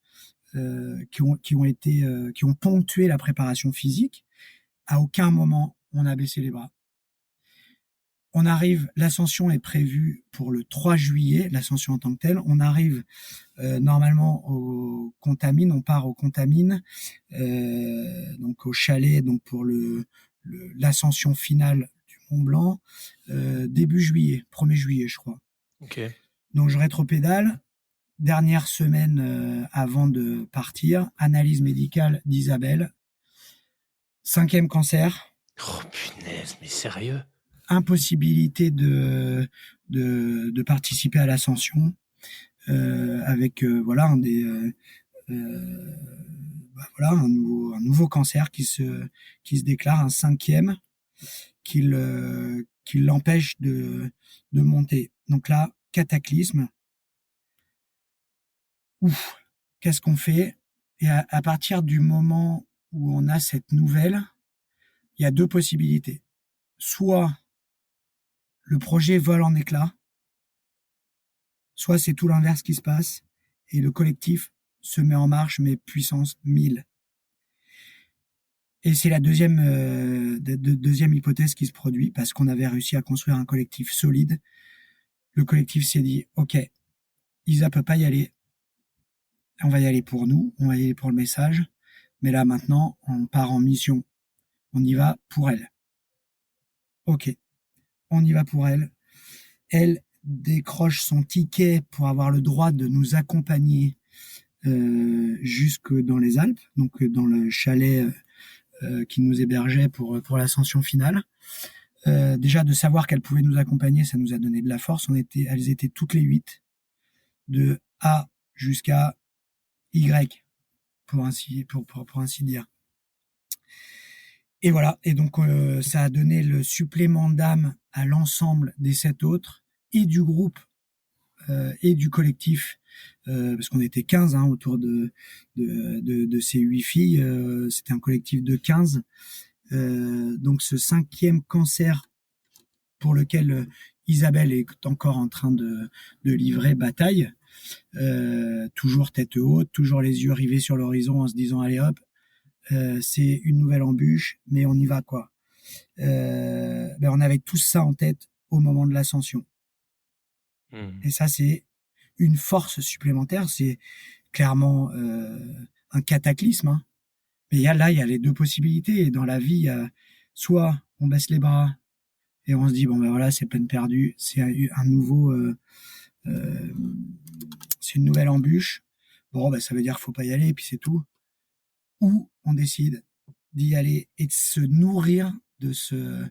qui ont ponctué la préparation physique. À aucun moment on a baissé les bras. On arrive, l'ascension est prévue pour le 3 juillet, l'ascension en tant que telle. On arrive normalement au Contamine, on part au Contamine, donc au chalet, donc pour l'ascension finale du Mont Blanc, début juillet, 1er juillet, je crois. Okay. Donc je rétropédale. Dernière semaine avant de partir, analyse médicale d'Isabelle. 5e cancer. Oh punaise, mais sérieux? Impossibilité de participer à l'ascension avec voilà un nouveau cancer qui se déclare, un 5e qui l'empêche de monter. Donc là, cataclysme. Ouf, qu'est-ce qu'on fait? Et à partir du moment où on a cette nouvelle, il y a 2 possibilités. Soit le projet vole en éclats, soit c'est tout l'inverse qui se passe et le collectif se met en marche, mais puissance 1000. Et c'est la deuxième hypothèse qui se produit, parce qu'on avait réussi à construire un collectif solide. Le collectif s'est dit, ok, Isa peut pas y aller, on va y aller pour nous, on va y aller pour le message, mais là maintenant on part en mission, on y va pour elle. Ok, on y va pour elle. Elle décroche son ticket pour avoir le droit de nous accompagner jusque dans les Alpes, donc dans le chalet qui nous hébergeait pour l'ascension finale. Déjà de savoir qu'elle pouvait nous accompagner, ça nous a donné de la force. Elles étaient toutes les 8, de A jusqu'à Y, pour ainsi dire. Et voilà. Et donc ça a donné le supplément d'âme à l'ensemble des 7 autres et du groupe et du collectif, parce qu'on était 15 autour de ces 8 filles. C'était un collectif de 15. Donc ce 5e cancer pour lequel Isabelle est encore en train de livrer bataille, toujours tête haute, toujours les yeux rivés sur l'horizon en se disant allez hop, c'est une nouvelle embûche, mais on y va quoi. On avait tout ça en tête au moment de l'ascension. Et ça, c'est une force supplémentaire. C'est clairement un cataclysme. Mais il y a les 2 possibilités. Et dans la vie, soit on baisse les bras et on se dit bon ben voilà, c'est peine perdue, c'est un nouveau, euh, c'est une nouvelle embûche. Bon ben ça veut dire qu'il faut pas y aller et puis c'est tout. Ou on décide d'y aller et de se nourrir de ce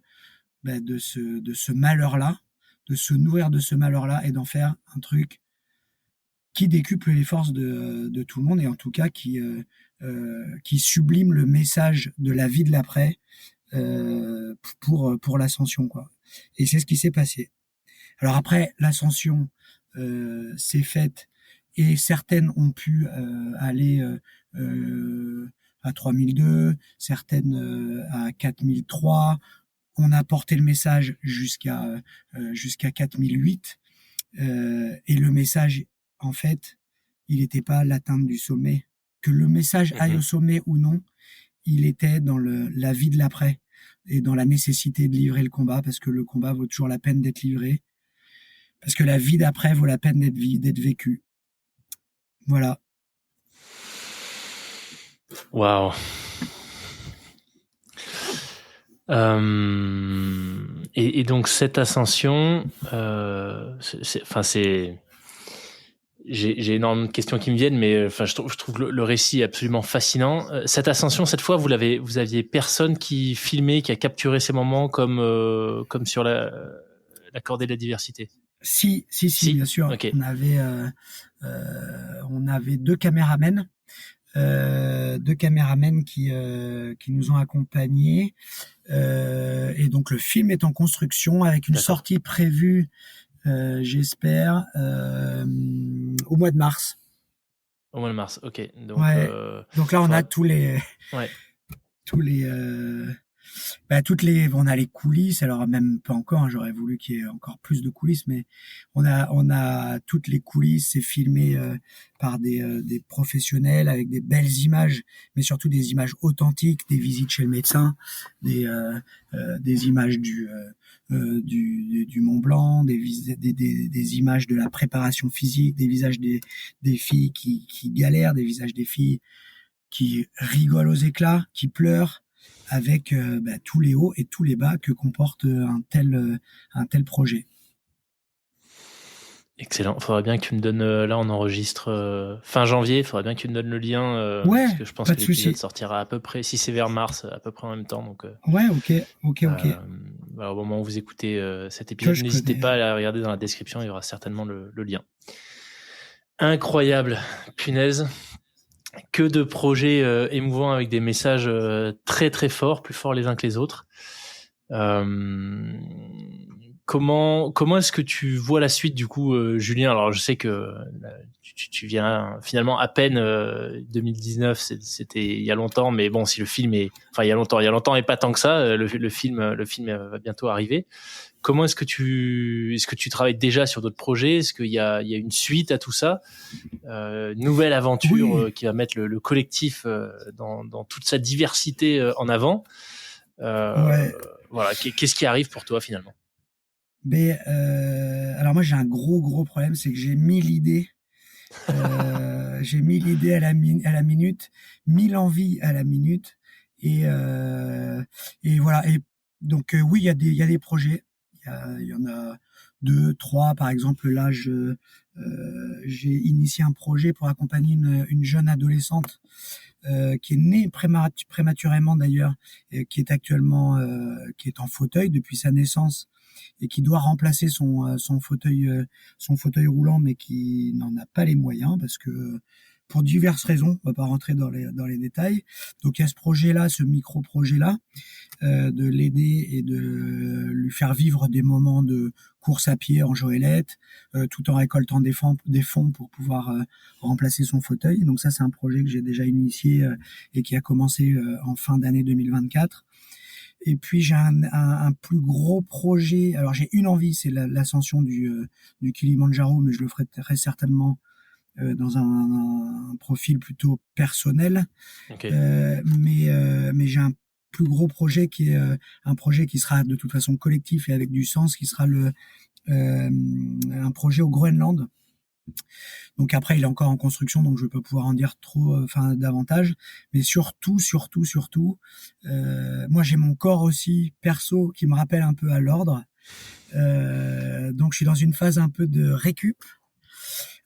malheur-là, de se nourrir de ce malheur-là et d'en faire un truc qui décuple les forces de tout le monde et en tout cas qui sublime le message de la vie de l'après pour l'ascension, quoi. Et c'est ce qui s'est passé. Alors après, l'ascension s'est faite et certaines ont pu aller à 3002, certaines à 4003. On a porté le message jusqu'à 4008 et le message, en fait, il n'était pas l'atteinte du sommet. Que le message aille au sommet ou non, il était dans la vie de l'après et dans la nécessité de livrer le combat parce que le combat vaut toujours la peine d'être livré. Parce que la vie d'après vaut la peine d'être vécue. Voilà. Waouh. Et donc cette ascension, j'ai énormément de questions qui me viennent, mais enfin je trouve le récit absolument fascinant. Cette ascension, cette fois, vous aviez personne qui filmait, qui a capturé ces moments comme sur la cordée de la diversité. Si, bien sûr. Okay. On avait deux caméramens. Qui nous ont accompagnés et donc le film est en construction avec une sortie prévue j'espère au mois de mars. Au mois de mars, ok. Donc là on a tous les on a les coulisses, alors même pas encore, hein, j'aurais voulu qu'il y ait encore plus de coulisses, mais on a toutes les coulisses, c'est filmé par des professionnels avec des belles images, mais surtout des images authentiques, des visites chez le médecin, des images du Mont Blanc, des images de la préparation physique, des visages des filles qui galèrent, des visages des filles qui rigolent aux éclats, qui pleurent, avec tous les hauts et tous les bas que comporte un tel projet. Excellent. Faudrait bien que tu me donnes, là on enregistre fin janvier, faudrait bien que tu me donnes le lien, parce que je pense que l'épisode sortira à peu près, si c'est vers mars, à peu près en même temps. Donc, ouais, ok. Au moment où vous écoutez cet épisode, n'hésitez pas à la regarder dans la description, il y aura certainement le lien. Incroyable, punaise. Que de projets émouvants avec des messages très très forts, plus forts les uns que les autres. Comment est-ce que tu vois la suite du coup, Julien? Alors je sais que tu viens finalement à peine 2019, c'était il y a longtemps, mais bon, si le film il y a longtemps et pas tant que ça, le film va bientôt arriver. Comment est-ce que tu travailles déjà sur d'autres projets? Est-ce qu'il y a une suite à tout ça? Nouvelle aventure qui va mettre le collectif dans toute sa diversité en avant. Voilà, qu'est-ce qui arrive pour toi finalement? Mais alors moi j'ai un gros problème, c'est que j'ai mis l'idée à la minute, 1000 envies à la minute et voilà. Et donc oui, il y a des projets. Il y en a 2, 3 par exemple. Là, j'ai initié un projet pour accompagner une jeune adolescente qui est née prématurément d'ailleurs, et qui est actuellement qui est en fauteuil depuis sa naissance et qui doit remplacer son fauteuil roulant, mais qui n'en a pas les moyens parce que pour diverses raisons, on va pas rentrer dans les détails. Donc il y a ce projet-là, ce micro-projet-là, de l'aider et de lui faire vivre des moments de course à pied en joëlette, tout en récoltant des fonds pour pouvoir remplacer son fauteuil. Donc ça, c'est un projet que j'ai déjà initié et qui a commencé en fin d'année 2024. Et puis j'ai un plus gros projet. Alors j'ai une envie, c'est l'ascension du Kilimandjaro, mais je le ferai très certainement dans un profil plutôt personnel. Okay. Mais j'ai un plus gros projet qui est un projet qui sera de toute façon collectif et avec du sens, qui sera un projet au Groenland. Donc après, il est encore en construction, donc je peux pouvoir en dire davantage. Mais surtout, moi j'ai mon corps aussi perso qui me rappelle un peu à l'ordre. Donc je suis dans une phase un peu de récup,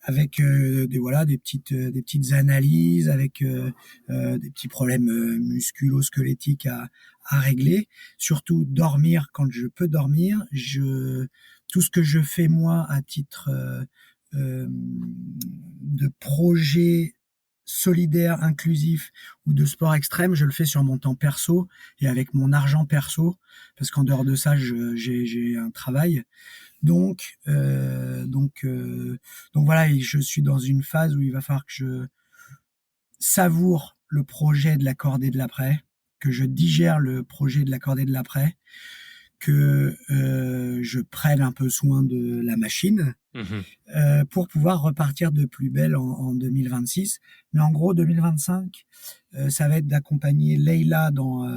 avec des petites analyses, avec des petits problèmes musculo-squelettiques à régler. Surtout dormir quand je peux dormir. Tout ce que je fais moi à titre de projet solidaire, inclusif ou de sport extrême, je le fais sur mon temps perso et avec mon argent perso, parce qu'en dehors de ça, j'ai un travail. Donc voilà, et je suis dans une phase où il va falloir que je savoure le projet de la cordée de l'après, que je digère le projet de la cordée de l'après, que je prenne un peu soin de la machine pour pouvoir repartir de plus belle en 2026. Mais en gros, 2025, ça va être d'accompagner Leïla dans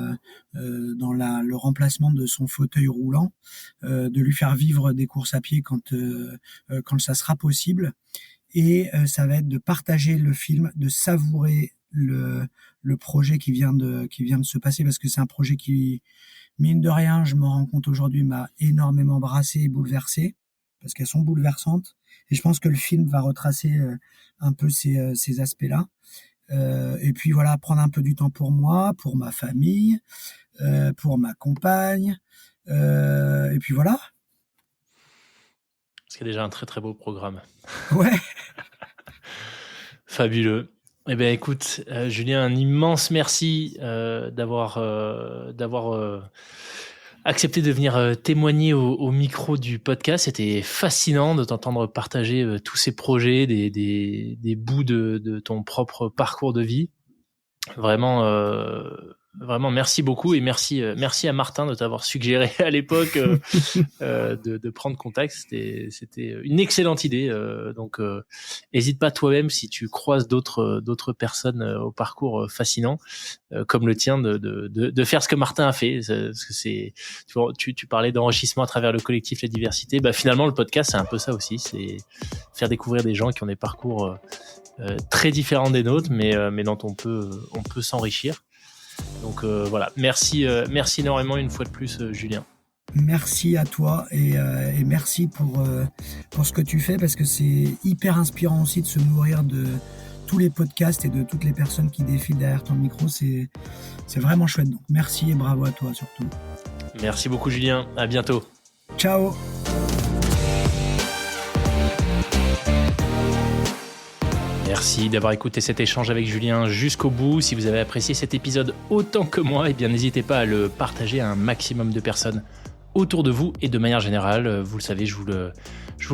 le remplacement de son fauteuil roulant, de lui faire vivre des courses à pied quand ça sera possible. Et ça va être de partager le film, de savourer le projet qui vient de se passer, parce que c'est un projet qui, mine de rien, je me rends compte aujourd'hui, m'a énormément brassé et bouleversé, parce qu'elles sont bouleversantes. Et je pense que le film va retracer un peu ces aspects-là. Et puis voilà, prendre un peu du temps pour moi, pour ma famille, pour ma compagne. Et puis voilà. C'est déjà un très très beau programme. Ouais. Fabuleux. Eh bien, écoute, Julien, un immense merci d'avoir accepté de venir témoigner au micro du podcast. C'était fascinant de t'entendre partager tous ces projets, des bouts de ton propre parcours de vie. Vraiment, merci beaucoup, et merci à Martin de t'avoir suggéré à l'époque de prendre contact. C'était une excellente idée. Donc, hésite pas toi-même, si tu croises d'autres personnes au parcours fascinant comme le tien, de faire ce que Martin a fait. Parce que tu parlais d'enrichissement à travers le collectif, la diversité. Bah, finalement, le podcast, c'est un peu ça aussi. C'est faire découvrir des gens qui ont des parcours très différents des nôtres, mais dont on peut s'enrichir. Donc voilà, merci énormément une fois de plus, Julien. Merci à toi, et merci pour ce que tu fais, parce que c'est hyper inspirant aussi de se nourrir de tous les podcasts et de toutes les personnes qui défilent derrière ton micro. C'est vraiment chouette. Donc merci et bravo à toi surtout. Merci beaucoup, Julien. À bientôt. Ciao. Merci d'avoir écouté cet échange avec Julien jusqu'au bout. Si vous avez apprécié cet épisode autant que moi, eh bien n'hésitez pas à le partager à un maximum de personnes autour de vous, et de manière générale, vous le savez, je vous le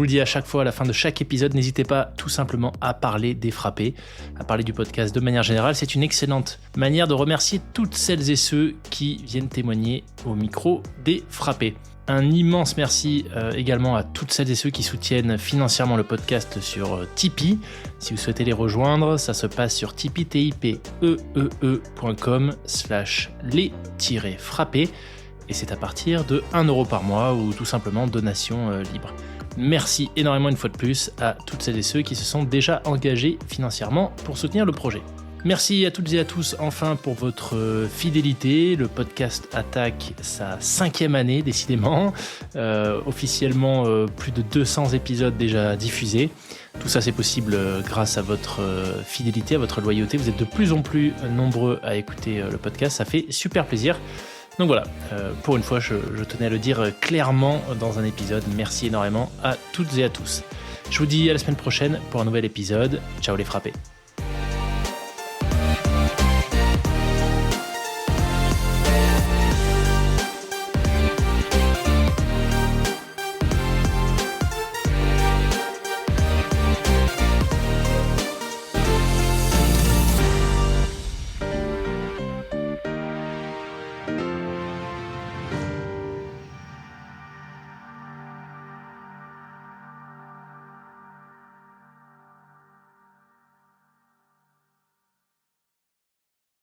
dis à chaque fois à la fin de chaque épisode, n'hésitez pas tout simplement à parler des frappés, à parler du podcast de manière générale. C'est une excellente manière de remercier toutes celles et ceux qui viennent témoigner au micro des frappés. Un immense merci également à toutes celles et ceux qui soutiennent financièrement le podcast sur Tipeee. Si vous souhaitez les rejoindre, ça se passe sur tipeee.com/les-frappés, et c'est à partir de 1 € par mois, ou tout simplement donation libre. Merci énormément une fois de plus à toutes celles et ceux qui se sont déjà engagés financièrement pour soutenir le projet. Merci à toutes et à tous enfin pour votre fidélité. Le podcast attaque sa 5e année décidément. Officiellement plus de 200 épisodes déjà diffusés. Tout ça c'est possible grâce à votre fidélité, à votre loyauté. Vous êtes de plus en plus nombreux à écouter le podcast, ça fait super plaisir. Donc voilà, pour une fois je tenais à le dire clairement dans un épisode. Merci énormément à toutes et à tous. Je vous dis à la semaine prochaine pour un nouvel épisode. Ciao les frappés.